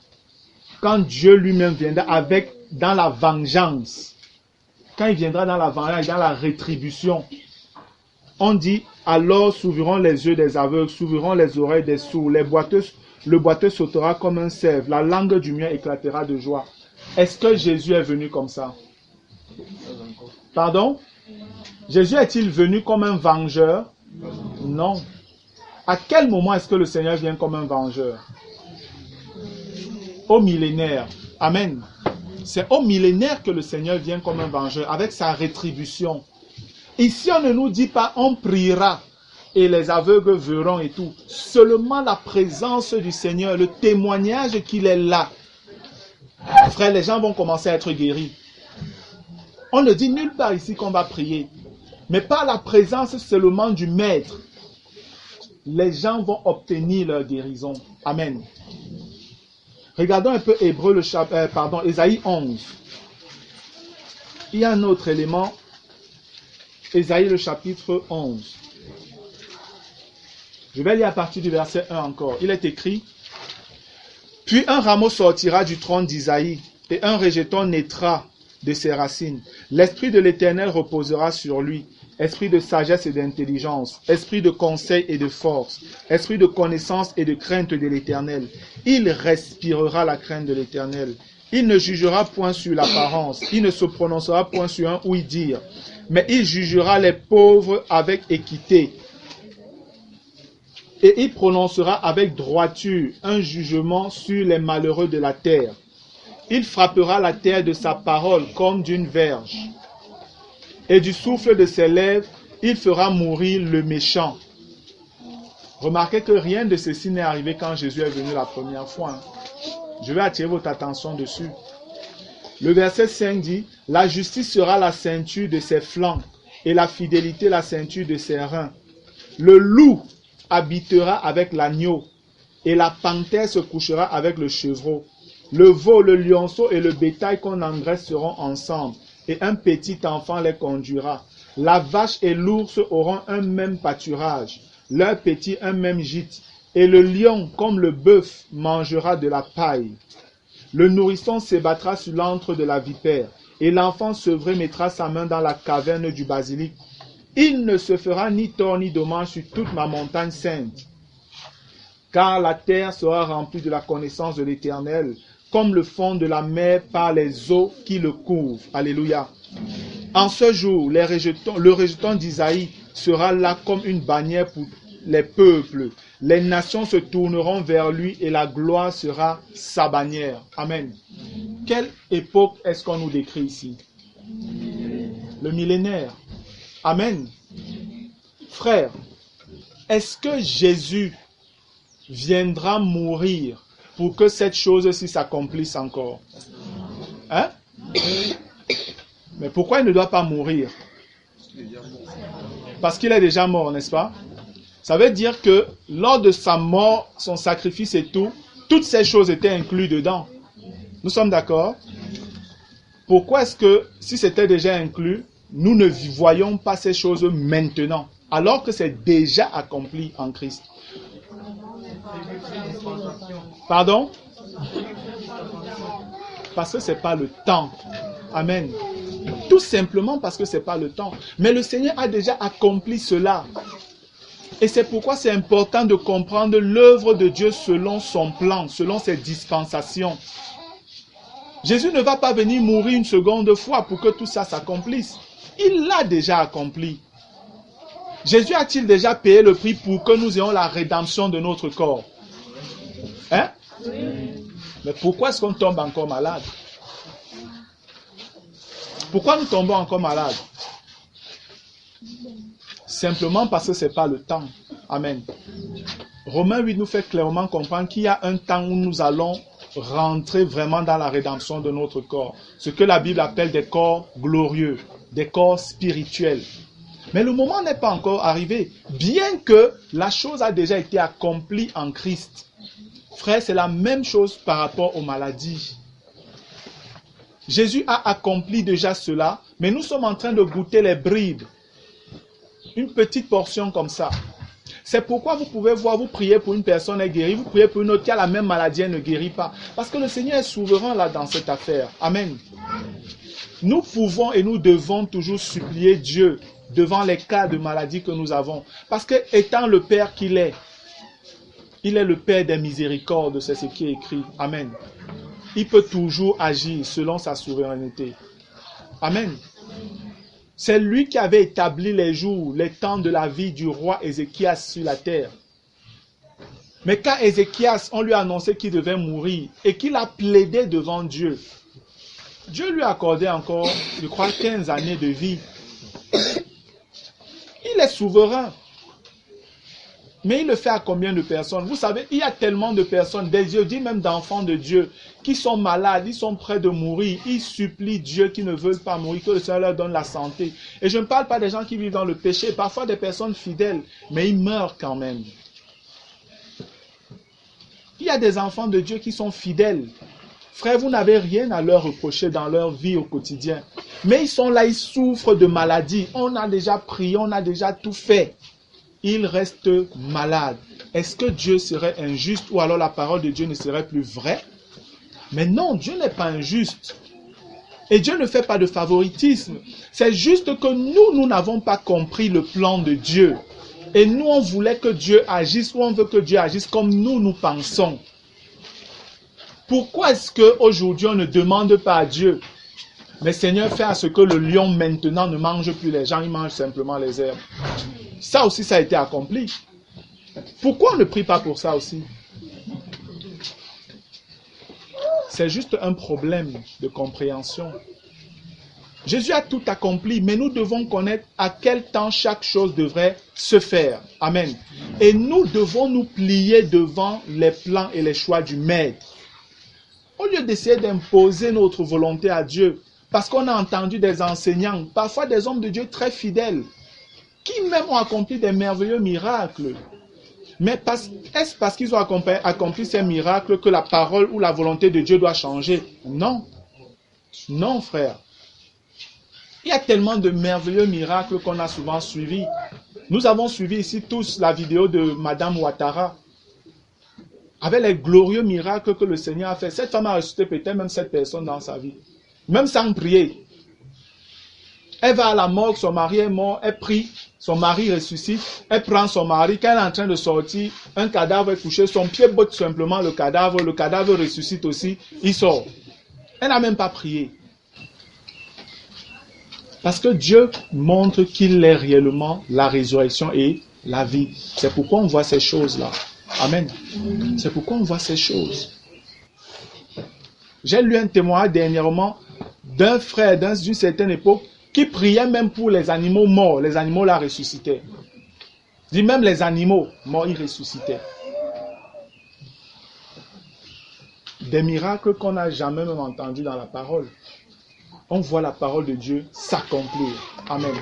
quand Dieu lui-même viendra dans la vengeance, quand il viendra dans la vengeance, dans la rétribution, on dit, alors s'ouvriront les yeux des aveugles, s'ouvriront les oreilles des sourds, le boiteux sautera comme un cerf, la langue du mien éclatera de joie. Est-ce que Jésus est venu comme ça? Pardon? Jésus est-il venu comme un vengeur? Non. À quel moment est-ce que le Seigneur vient comme un vengeur? Au millénaire. Amen. C'est au millénaire que le Seigneur vient comme un vengeur, avec sa rétribution. Ici, on ne nous dit pas, on priera et les aveugles verront et tout. Seulement la présence du Seigneur, le témoignage qu'il est là. Frère, les gens vont commencer à être guéris. On ne dit nulle part ici qu'on va prier. Mais par la présence seulement du Maître, les gens vont obtenir leur guérison. Amen. Regardons un peu Ésaïe 11. Il y a un autre élément. Ésaïe le chapitre 11. Je vais lire à partir du verset 1 encore. Il est écrit: Puis un rameau sortira du tronc d'Isaïe, et un rejeton naîtra de ses racines. L'esprit de l'Éternel reposera sur lui, esprit de sagesse et d'intelligence, esprit de conseil et de force, esprit de connaissance et de crainte de l'Éternel. Il respirera la crainte de l'Éternel. Il ne jugera point sur l'apparence, il ne se prononcera point sur un oui-dire, mais il jugera les pauvres avec équité. Et il prononcera avec droiture un jugement sur les malheureux de la terre. Il frappera la terre de sa parole comme d'une verge. Et du souffle de ses lèvres, il fera mourir le méchant. Remarquez que rien de ceci n'est arrivé quand Jésus est venu la première fois. Je vais attirer votre attention dessus. Le verset 5 dit, « La justice sera la ceinture de ses flancs, et la fidélité la ceinture de ses reins. Le loup habitera avec l'agneau, et la panthère se couchera avec le chevreau. Le veau, le lionceau et le bétail qu'on engraisse seront ensemble, et un petit enfant les conduira. La vache et l'ours auront un même pâturage, leur petit un même gîte, et le lion, comme le bœuf, mangera de la paille. Le nourrisson s'ébattra sur l'antre de la vipère, et l'enfant sevré mettra sa main dans la caverne du basilic. Il ne se fera ni tort ni dommage sur toute ma montagne sainte, car la terre sera remplie de la connaissance de l'Éternel, comme le fond de la mer par les eaux qui le couvrent. Alléluia. En ce jour, le rejeton d'Isaïe sera là comme une bannière pour les peuples. Les nations se tourneront vers lui et la gloire sera sa bannière. Amen. Quelle époque est-ce qu'on nous décrit ici? Le millénaire. Amen. Frère, est-ce que Jésus viendra mourir pour que cette chose-ci s'accomplisse encore? Hein? Mais pourquoi il ne doit pas mourir? Parce qu'il est déjà mort, n'est-ce pas? Ça veut dire que lors de sa mort, son sacrifice et tout, toutes ces choses étaient incluses dedans. Nous sommes d'accord? Pourquoi est-ce que, si c'était déjà inclus, nous ne voyons pas ces choses maintenant, alors que c'est déjà accompli en Christ? Pardon? Parce que ce n'est pas le temps. Amen. Tout simplement parce que ce n'est pas le temps. Mais le Seigneur a déjà accompli cela. Et c'est pourquoi c'est important de comprendre l'œuvre de Dieu selon son plan, selon ses dispensations. Jésus ne va pas venir mourir une seconde fois pour que tout ça s'accomplisse. Il l'a déjà accompli. Jésus a-t-il déjà payé le prix pour que nous ayons la rédemption de notre corps? Hein? Mais pourquoi est-ce qu'on tombe encore malade? Pourquoi nous tombons encore malades? Simplement parce que ce n'est pas le temps. Amen. Romains 8 nous fait clairement comprendre qu'il y a un temps où nous allons rentrer vraiment dans la rédemption de notre corps. Ce que la Bible appelle des corps glorieux, des corps spirituels. Mais le moment n'est pas encore arrivé, bien que la chose a déjà été accomplie en Christ. Frère, c'est la même chose par rapport aux maladies. Jésus a accompli déjà cela, mais nous sommes en train de goûter les bribes. Une petite portion comme ça. C'est pourquoi vous pouvez voir, vous priez pour une personne, elle guérit, vous priez pour une autre qui a la même maladie, elle ne guérit pas. Parce que le Seigneur est souverain là dans cette affaire. Amen. Nous pouvons et nous devons toujours supplier Dieu devant les cas de maladie que nous avons. Parce que étant le Père qu'il est, il est le Père des miséricordes, c'est ce qui est écrit. Amen. Il peut toujours agir selon sa souveraineté. Amen. C'est lui qui avait établi les jours, les temps de la vie du roi Ézéchias sur la terre. Mais quand Ézéchias, on lui a annoncé qu'il devait mourir et qu'il a plaidé devant Dieu, Dieu lui a accordé encore, je crois, 15 années de vie. Il est souverain. Mais il le fait à combien de personnes? Vous savez, il y a tellement de personnes, des yeux, dit même d'enfants de Dieu, qui sont malades, ils sont près de mourir, ils supplient Dieu qui ne veulent pas mourir, que le Seigneur leur donne la santé. Et je ne parle pas des gens qui vivent dans le péché, parfois des personnes fidèles, mais ils meurent quand même. Il y a des enfants de Dieu qui sont fidèles. Frère, vous n'avez rien à leur reprocher dans leur vie au quotidien. Mais ils sont là, ils souffrent de maladies. On a déjà prié, on a déjà tout fait. Ils restent malades. Est-ce que Dieu serait injuste ou alors la parole de Dieu ne serait plus vraie? Mais non, Dieu n'est pas injuste. Et Dieu ne fait pas de favoritisme. C'est juste que nous n'avons pas compris le plan de Dieu. Et nous, on voulait que Dieu agisse ou on veut que Dieu agisse comme nous pensons. Pourquoi est-ce qu'aujourd'hui on ne demande pas à Dieu? Mais Seigneur, fais à ce que le lion maintenant ne mange plus les gens, il mange simplement les herbes. Ça aussi, ça a été accompli. Pourquoi on ne prie pas pour ça aussi? C'est juste un problème de compréhension. Jésus a tout accompli, mais nous devons connaître à quel temps chaque chose devrait se faire. Amen. Et nous devons nous plier devant les plans et les choix du Maître. Au lieu d'essayer d'imposer notre volonté à Dieu, parce qu'on a entendu des enseignants, parfois des hommes de Dieu très fidèles, qui même ont accompli des merveilleux miracles. Mais est-ce parce qu'ils ont accompli ces miracles que la parole ou la volonté de Dieu doit changer? Non. Non, frère. Il y a tellement de merveilleux miracles qu'on a souvent suivis. Nous avons suivi ici tous la vidéo de Madame Ouattara, avec les glorieux miracles que le Seigneur a fait. Cette femme a ressuscité peut-être même 7 personnes dans sa vie. Même sans prier. Elle va à la morgue, son mari est mort, elle prie, son mari ressuscite, elle prend son mari, quand elle est en train de sortir, un cadavre est couché, son pied botte simplement le cadavre ressuscite aussi, il sort. Elle n'a même pas prié. Parce que Dieu montre qu'il est réellement la résurrection et la vie. C'est pourquoi on voit ces choses-là. Amen. C'est pourquoi on voit ces choses. J'ai lu un témoignage dernièrement d'un frère d'une certaine époque qui priait même pour les animaux morts. Les animaux la ressuscitaient. Je dis même les animaux morts, ils ressuscitaient. Des miracles qu'on n'a jamais même entendus dans la parole. On voit la parole de Dieu s'accomplir. Amen.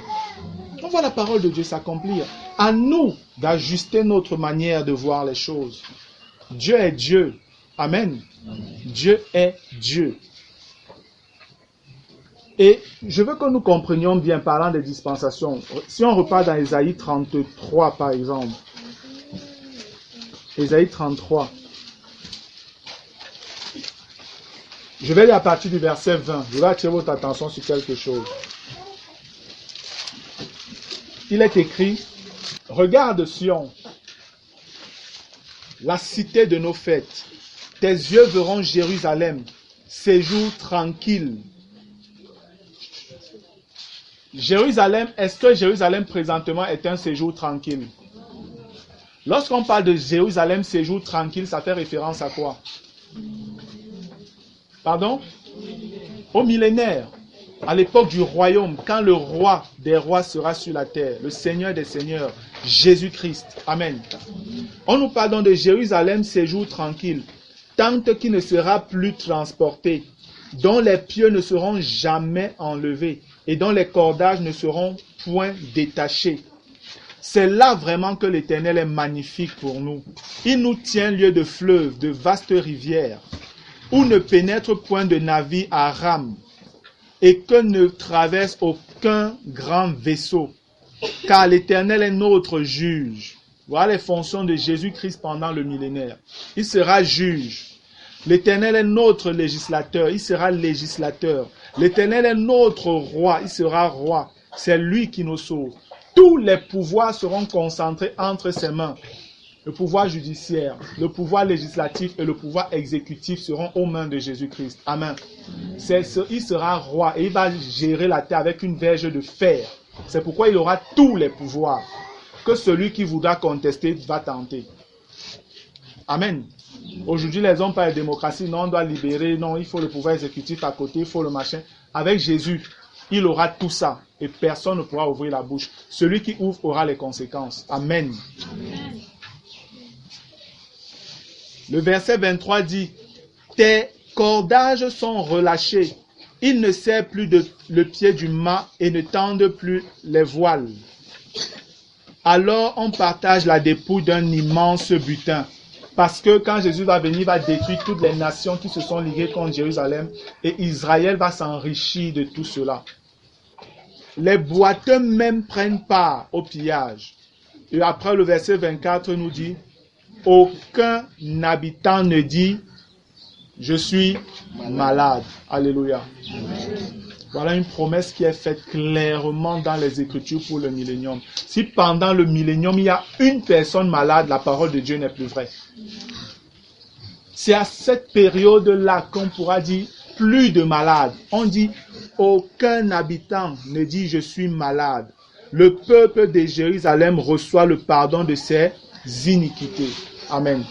On voit la parole de Dieu s'accomplir. À nous d'ajuster notre manière de voir les choses. Dieu est Dieu. Amen. Dieu est Dieu. Et je veux que nous comprenions bien, parlant des dispensations. Si on repart dans Ésaïe 33, par exemple. Ésaïe 33. Je vais lire à partir du verset 20. Je vais attirer votre attention sur quelque chose. Il est écrit, « Regarde Sion, la cité de nos fêtes. Tes yeux verront Jérusalem, séjour tranquille. » Jérusalem, est-ce que Jérusalem présentement est un séjour tranquille? Lorsqu'on parle de Jérusalem, séjour tranquille, ça fait référence à quoi? Pardon? Au millénaire, à l'époque du royaume, quand le roi des rois sera sur la terre, le Seigneur des seigneurs, Jésus-Christ. Amen. On nous parle donc de Jérusalem, séjour tranquille. tente qui ne sera plus transportée, dont les pieux ne seront jamais enlevés et dont les cordages ne seront point détachés. C'est là vraiment que l'Éternel est magnifique pour nous. Il nous tient lieu de fleuves, de vastes rivières, où ne pénètre point de navire à rame, et que ne traverse aucun grand vaisseau, car l'Éternel est notre juge. Voilà les fonctions de Jésus-Christ pendant le millénaire. Il sera juge. L'Éternel est notre législateur, il sera législateur. L'Éternel est notre roi, il sera roi. C'est lui qui nous sauve. Tous les pouvoirs seront concentrés entre ses mains. Le pouvoir judiciaire, le pouvoir législatif et le pouvoir exécutif seront aux mains de Jésus-Christ. Amen. Il sera roi et il va gérer la terre avec une verge de fer. C'est pourquoi il aura tous les pouvoirs que celui qui voudra contester va tenter. Amen. Aujourd'hui, les hommes parlent de démocratie. Non, on doit libérer. Non, il faut le pouvoir exécutif à côté. Il faut le machin. Avec Jésus, il aura tout ça. Et personne ne pourra ouvrir la bouche. Celui qui ouvre aura les conséquences. Amen. Amen. Le verset 23 dit, « Tes cordages sont relâchés. Ils ne serrent plus le pied du mât et ne tendent plus les voiles. Alors on partage la dépouille d'un immense butin. » Parce que quand Jésus va venir, il va détruire toutes les nations qui se sont liguées contre Jérusalem et Israël va s'enrichir de tout cela. Les boiteux même prennent part au pillage. Et après le verset 24 nous dit, « Aucun habitant ne dit, je suis malade. » Alléluia. Voilà une promesse qui est faite clairement dans les Écritures pour le millénium. Si pendant le millénium, il y a une personne malade, la parole de Dieu n'est plus vraie. C'est à cette période-là qu'on pourra dire plus de malades. On dit, aucun habitant ne dit, je suis malade. Le peuple de Jérusalem reçoit le pardon de ses iniquités. Amen.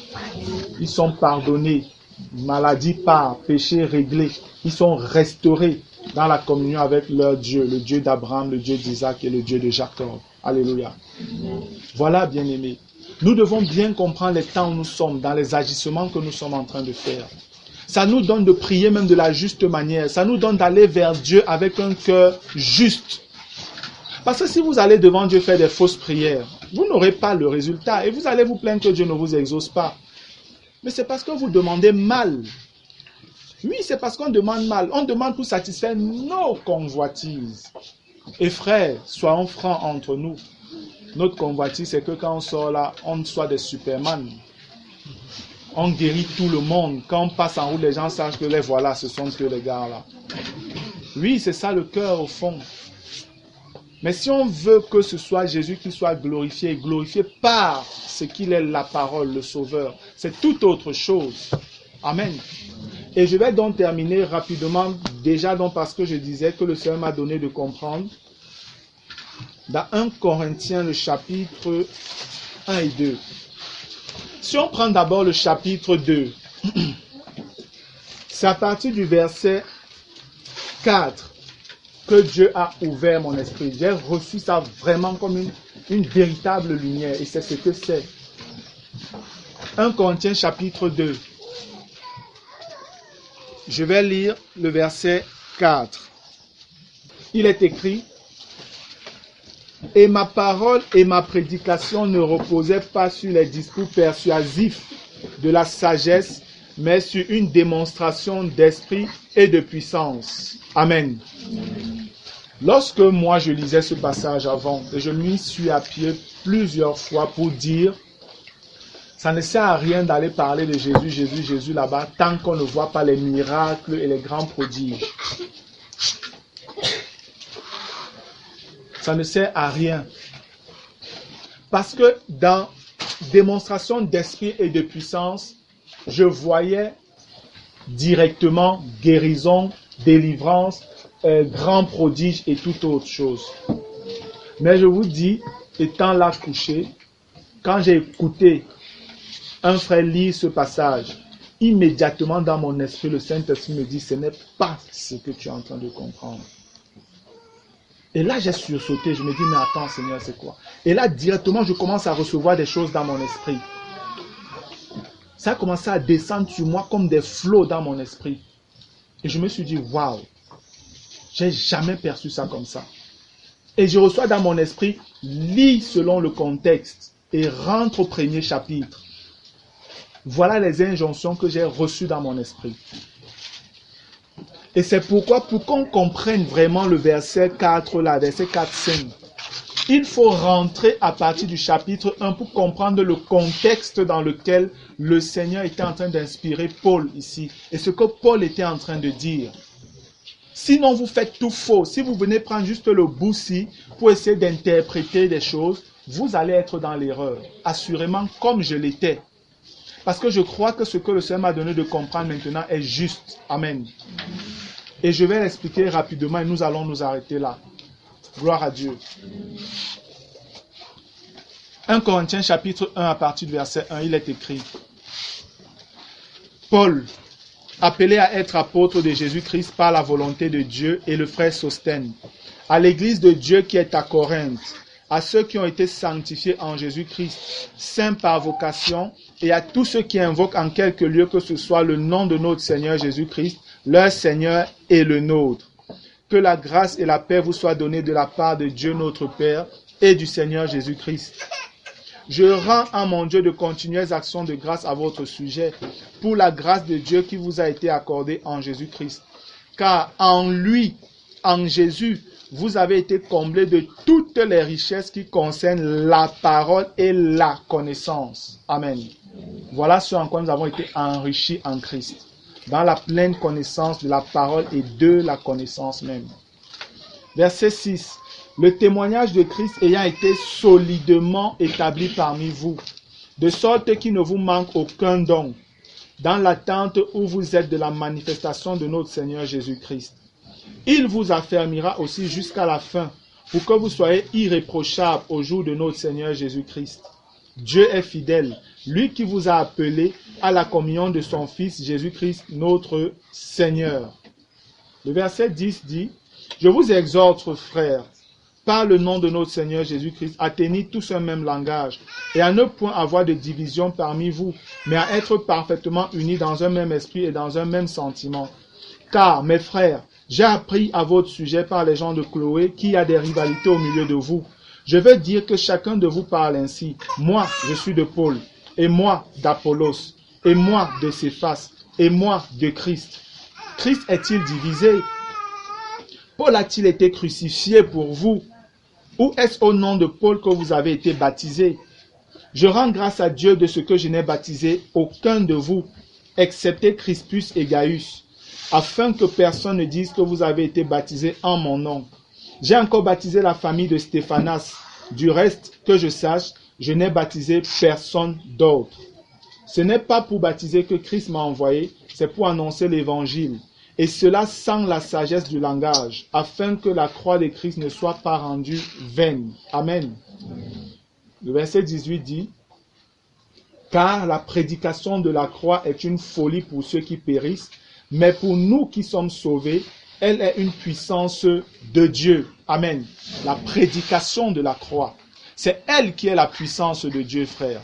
Ils sont pardonnés. Maladie part, péché réglé. Ils sont restaurés dans la communion avec leur Dieu, le Dieu d'Abraham, le Dieu d'Isaac et le Dieu de Jacob. Alléluia. Voilà, bien-aimés. Nous devons bien comprendre les temps où nous sommes, dans les agissements que nous sommes en train de faire. Ça nous donne de prier même de la juste manière. Ça nous donne d'aller vers Dieu avec un cœur juste. Parce que si vous allez devant Dieu faire des fausses prières, vous n'aurez pas le résultat et vous allez vous plaindre que Dieu ne vous exauce pas. Mais c'est parce que vous demandez mal. Oui, c'est parce qu'on demande mal. On demande pour satisfaire nos convoitises. Et frères, soyons francs entre nous. Notre convoitise, c'est que quand on sort là, on soit des Superman. On guérit tout le monde. Quand on passe en route, les gens sachent que les voilà, ce sont que les gars là. Oui, c'est ça le cœur au fond. Mais si on veut que ce soit Jésus qui soit glorifié par ce qu'il est, la parole, le sauveur, c'est tout autre chose. Amen. Et je vais donc terminer rapidement, déjà donc parce que je disais que le Seigneur m'a donné de comprendre. Dans 1 Corinthiens, le chapitre 1 et 2. Si on prend d'abord le chapitre 2, c'est à partir du verset 4 que Dieu a ouvert mon esprit. J'ai reçu ça vraiment comme une véritable lumière et c'est ce que c'est. 1 Corinthiens chapitre 2. Je vais lire le verset 4. Il est écrit, « Et ma parole et ma prédication ne reposaient pas sur les discours persuasifs de la sagesse, mais sur une démonstration d'esprit et de puissance. » Amen. Lorsque moi je lisais ce passage avant, et je m'y suis appuyé plusieurs fois pour dire, ça ne sert à rien d'aller parler de Jésus là-bas, tant qu'on ne voit pas les miracles et les grands prodiges. Ça ne sert à rien. Parce que dans démonstration d'esprit et de puissance, je voyais directement guérison, délivrance, grands prodiges et toute autre chose. Mais je vous dis, étant là couché, quand j'ai écouté un frère lire ce passage, immédiatement dans mon esprit, le Saint-Esprit me dit, ce n'est pas ce que tu es en train de comprendre. Et là, j'ai sursauté, je me dis, mais attends Seigneur, c'est quoi? Et là, directement, je commence à recevoir des choses dans mon esprit. Ça a commencé à descendre sur moi comme des flots dans mon esprit. Et je me suis dit, waouh, j'ai jamais perçu ça comme ça. Et je reçois dans mon esprit, lis selon le contexte et rentre au premier chapitre. Voilà les injonctions que j'ai reçues dans mon esprit. Et c'est pourquoi, pour qu'on comprenne vraiment le verset 4 là, verset 4-5, il faut rentrer à partir du chapitre 1 pour comprendre le contexte dans lequel le Seigneur était en train d'inspirer Paul ici. Et ce que Paul était en train de dire. Sinon, vous faites tout faux. Si vous venez prendre juste le bout-ci pour essayer d'interpréter des choses, vous allez être dans l'erreur. Assurément, comme je l'étais. Parce que je crois que ce que le Seigneur m'a donné de comprendre maintenant est juste. Amen. Et je vais l'expliquer rapidement et nous allons nous arrêter là. Gloire à Dieu. 1 Corinthiens chapitre 1 à partir du verset 1, il est écrit. Paul, appelé à être apôtre de Jésus-Christ par la volonté de Dieu, et le frère Sostène, à l'église de Dieu qui est à Corinthe, à ceux qui ont été sanctifiés en Jésus-Christ, saints par vocation, et à tous ceux qui invoquent en quelque lieu que ce soit le nom de notre Seigneur Jésus-Christ, leur Seigneur et le nôtre. Que la grâce et la paix vous soient données de la part de Dieu notre Père et du Seigneur Jésus-Christ. Je rends à mon Dieu de continuelles actions de grâce à votre sujet, pour la grâce de Dieu qui vous a été accordée en Jésus-Christ. Car en lui, en Jésus, vous avez été comblés de toutes les richesses qui concernent la parole et la connaissance. Amen. Voilà ce en quoi nous avons été enrichis en Christ, dans la pleine connaissance de la parole et de la connaissance même. Verset 6. Le témoignage de Christ ayant été solidement établi parmi vous, de sorte qu'il ne vous manque aucun don, dans l'attente où vous êtes de la manifestation de notre Seigneur Jésus-Christ. Il vous affermira aussi jusqu'à la fin, pour que vous soyez irréprochables au jour de notre Seigneur Jésus-Christ. Dieu est fidèle, lui qui vous a appelé à la communion de son Fils Jésus-Christ, notre Seigneur. Le verset 10 dit, « Je vous exhorte, frères, par le nom de notre Seigneur Jésus-Christ, à tenir tous un même langage, et à ne point avoir de division parmi vous, mais à être parfaitement unis dans un même esprit et dans un même sentiment. Car, mes frères, j'ai appris à votre sujet par les gens de Chloé qu'il y a des rivalités au milieu de vous. Je veux dire que chacun de vous parle ainsi. Moi, je suis de Paul, et moi d'Apollos, et moi de Céphas, et moi de Christ. Christ est-il divisé? Paul a-t-il été crucifié pour vous? Ou est-ce au nom de Paul que vous avez été baptisés? Je rends grâce à Dieu de ce que je n'ai baptisé aucun de vous, excepté Crispus et Gaius, afin que personne ne dise que vous avez été baptisés en mon nom. J'ai encore baptisé la famille de Stéphanas. Du reste, que je sache, je n'ai baptisé personne d'autre. Ce n'est pas pour baptiser que Christ m'a envoyé, c'est pour annoncer l'évangile. Et cela sans la sagesse du langage, afin que la croix de Christ ne soit pas rendue vaine. Amen. Le verset 18 dit, « Car la prédication de la croix est une folie pour ceux qui périssent, mais pour nous qui sommes sauvés, elle est une puissance de Dieu. » Amen. La prédication de la croix, c'est elle qui est la puissance de Dieu, frère.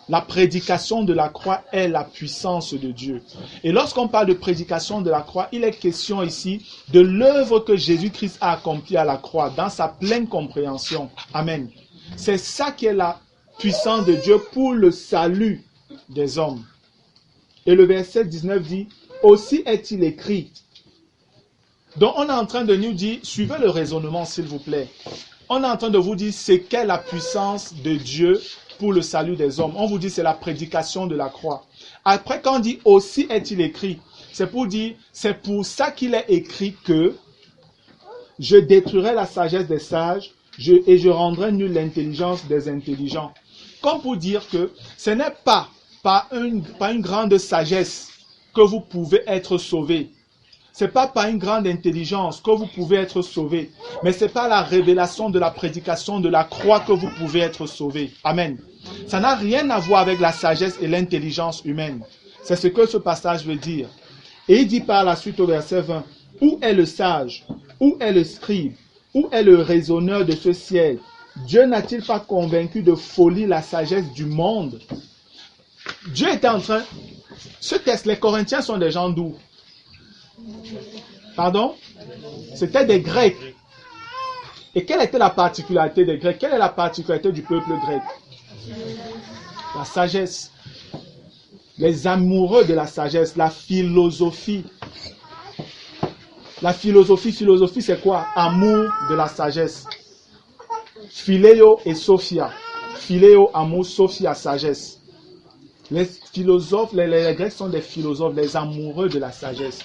La prédication de la croix est la puissance de Dieu. Et lorsqu'on parle de prédication de la croix, il est question ici de l'œuvre que Jésus-Christ a accomplie à la croix dans sa pleine compréhension. Amen. C'est ça qui est la puissance de Dieu pour le salut des hommes. Et le verset 19 dit, « Aussi est-il écrit. » Donc on est en train de nous dire, suivez le raisonnement s'il vous plaît. On est en train de vous dire c'est qu'est la puissance de Dieu pour le salut des hommes. On vous dit c'est la prédication de la croix. Après quand on dit aussi est-il écrit, c'est pour dire c'est pour ça qu'il est écrit que je détruirai la sagesse des sages et je rendrai nulle l'intelligence des intelligents. Comme pour dire que ce n'est pas par une grande sagesse que vous pouvez être sauvé. Ce n'est pas par une grande intelligence que vous pouvez être sauvé, mais c'est par la révélation de la prédication de la croix que vous pouvez être sauvé. Amen. Ça n'a rien à voir avec la sagesse et l'intelligence humaine. C'est ce que ce passage veut dire. Et il dit par la suite au verset 20, « Où est le sage? Où est le scribe? Où est le raisonneur de ce siècle? Dieu n'a-t-il pas convaincu de folie la sagesse du monde? » Dieu était en train... Ce texte, les Corinthiens sont des gens d'où? Pardon? C'était des Grecs. Et quelle était la particularité des Grecs? Quelle est la particularité du peuple grec? La sagesse. Les amoureux de la sagesse, la philosophie. La philosophie c'est quoi? Amour de la sagesse. Philéo et Sophia. Philéo, amour, Sophia, sagesse. Les philosophes, les Grecs sont des philosophes, des amoureux de la sagesse.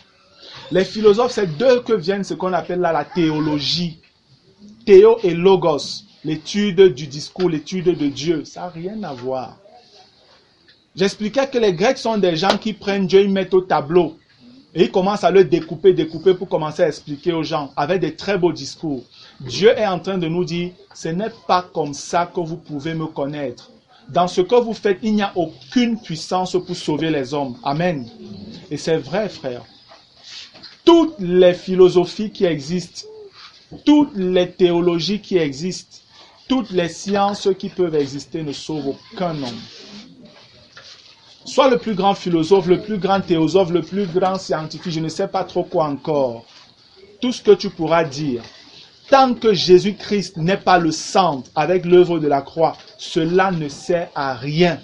Les philosophes, c'est d'eux que viennent ce qu'on appelle là la théologie. Théo et logos, l'étude du discours, l'étude de Dieu. Ça n'a rien à voir. J'expliquais que les Grecs sont des gens qui prennent Dieu, ils mettent au tableau. Et ils commencent à le découper pour commencer à expliquer aux gens avec des très beaux discours. Dieu est en train de nous dire, ce n'est pas comme ça que vous pouvez me connaître. Dans ce que vous faites, il n'y a aucune puissance pour sauver les hommes. Amen. Et c'est vrai, frère. Toutes les philosophies qui existent, toutes les théologies qui existent, toutes les sciences qui peuvent exister ne sauvent aucun homme. Sois le plus grand philosophe, le plus grand théosophe, le plus grand scientifique, je ne sais pas trop quoi encore. Tout ce que tu pourras dire, tant que Jésus-Christ n'est pas le centre avec l'œuvre de la croix, cela ne sert à rien.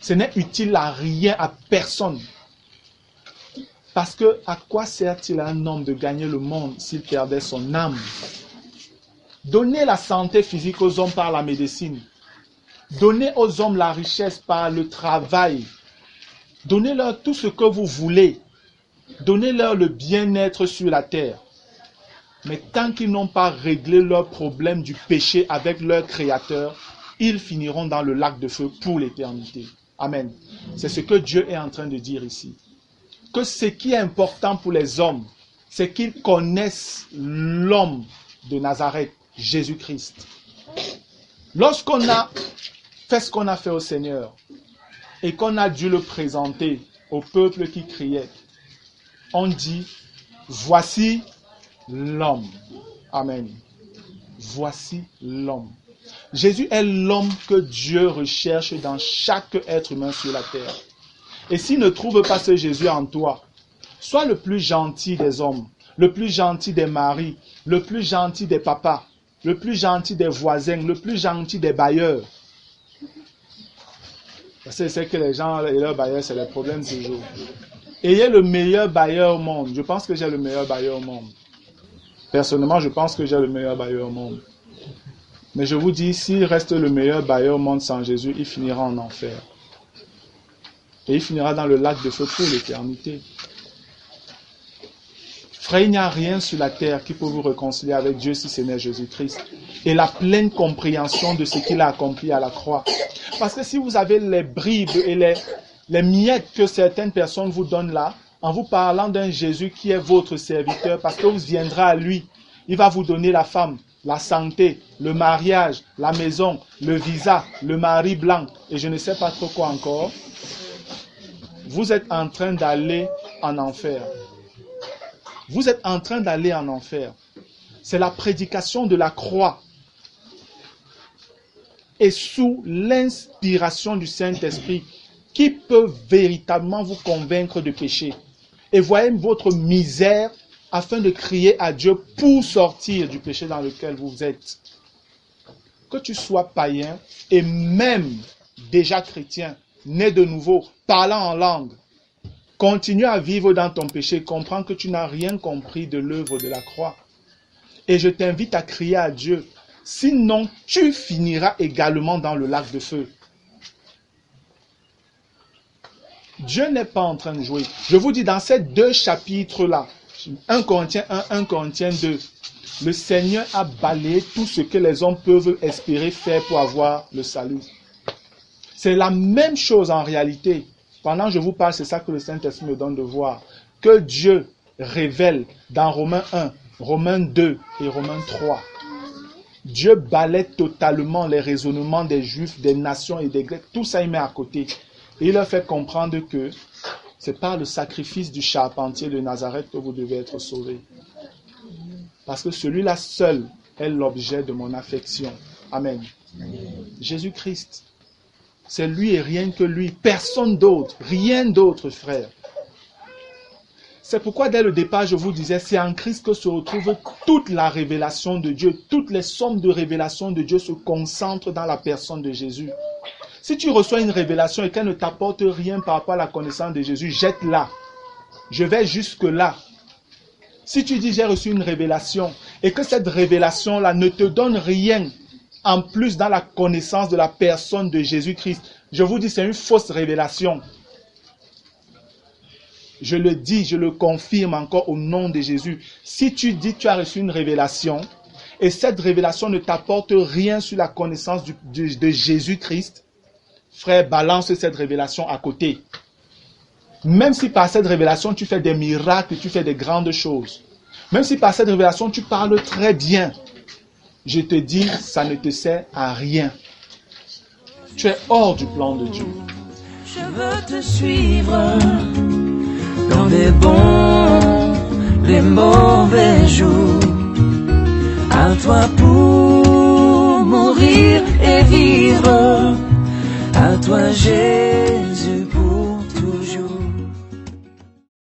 Ce n'est utile à rien, à personne. Parce que à quoi sert-il à un homme de gagner le monde s'il perdait son âme? Donnez la santé physique aux hommes par la médecine. Donnez aux hommes la richesse par le travail. Donnez-leur tout ce que vous voulez. Donnez-leur le bien-être sur la terre. Mais tant qu'ils n'ont pas réglé leur problème du péché avec leur Créateur, ils finiront dans le lac de feu pour l'éternité. Amen. C'est ce que Dieu est en train de dire ici. Que ce qui est important pour les hommes, c'est qu'ils connaissent l'homme de Nazareth, Jésus-Christ. Lorsqu'on a fait ce qu'on a fait au Seigneur et qu'on a dû le présenter au peuple qui criait, on dit, voici l'homme. Amen. Voici l'homme. Jésus est l'homme que Dieu recherche dans chaque être humain sur la terre. Et s'il ne trouve pas ce Jésus en toi, sois le plus gentil des hommes, le plus gentil des maris, le plus gentil des papas, le plus gentil des voisins, le plus gentil des bailleurs. Parce que c'est que les gens et leurs bailleurs, c'est le problème toujours. Ayez le meilleur bailleur au monde. Je pense que j'ai le meilleur bailleur au monde. Personnellement, je pense que j'ai le meilleur bailleur au monde. Mais je vous dis, s'il reste le meilleur bailleur au monde sans Jésus, il finira en enfer. Et il finira dans le lac de feu pour l'éternité. Frère, il n'y a rien sur la terre qui peut vous réconcilier avec Dieu si ce n'est Jésus-Christ. Et la pleine compréhension de ce qu'il a accompli à la croix. Parce que si vous avez les bribes et les miettes que certaines personnes vous donnent là, en vous parlant d'un Jésus qui est votre serviteur, parce que vous viendrez à lui, il va vous donner la femme, la santé, le mariage, la maison, le visa, le mari blanc, et je ne sais pas trop quoi encore. Vous êtes en train d'aller en enfer. Vous êtes en train d'aller en enfer. C'est la prédication de la croix. Et sous l'inspiration du Saint-Esprit, qui peut véritablement vous convaincre de péché. Et voyez votre misère afin de crier à Dieu pour sortir du péché dans lequel vous êtes. Que tu sois païen et même déjà chrétien, né de nouveau, parlant en langue, continue à vivre dans ton péché, comprends que tu n'as rien compris de l'œuvre de la croix. Et je t'invite à crier à Dieu. Sinon, tu finiras également dans le lac de feu. Dieu n'est pas en train de jouer. Je vous dis, dans ces deux chapitres-là, 1 Corinthiens 1, 1 Corinthiens 2, le Seigneur a balayé tout ce que les hommes peuvent espérer faire pour avoir le salut. C'est la même chose en réalité. Pendant que je vous parle, c'est ça que le Saint-Esprit me donne de voir. Que Dieu révèle dans Romains 1, Romains 2 et Romains 3. Dieu balaie totalement les raisonnements des Juifs, des nations et des Grecs. Tout ça, il met à côté. Et il leur fait comprendre que c'est par le sacrifice du charpentier de Nazareth que vous devez être sauvés. Parce que celui-là seul est l'objet de mon affection. Amen. Jésus-Christ. C'est lui et rien que lui. Personne d'autre. Rien d'autre, frère. C'est pourquoi dès le départ, je vous disais, c'est en Christ que se retrouve toute la révélation de Dieu. Toutes les sommes de révélation de Dieu se concentrent dans la personne de Jésus. Si tu reçois une révélation et qu'elle ne t'apporte rien par rapport à la connaissance de Jésus, jette-la. Je vais jusque-là. Si tu dis j'ai reçu une révélation et que cette révélation-là ne te donne rien en plus dans la connaissance de la personne de Jésus-Christ, je vous dis c'est une fausse révélation. Je le dis, je le confirme encore au nom de Jésus. Si tu dis que tu as reçu une révélation et cette révélation ne t'apporte rien sur la connaissance de Jésus-Christ, frère, balance cette révélation à côté. Même si par cette révélation, tu fais des miracles, tu fais des grandes choses. Même si par cette révélation, tu parles très bien. Je te dis, ça ne te sert à rien. Tu es hors du plan de Dieu. Je veux te suivre dans les bons, les mauvais jours. À toi pour mourir et vivre. À toi j'ai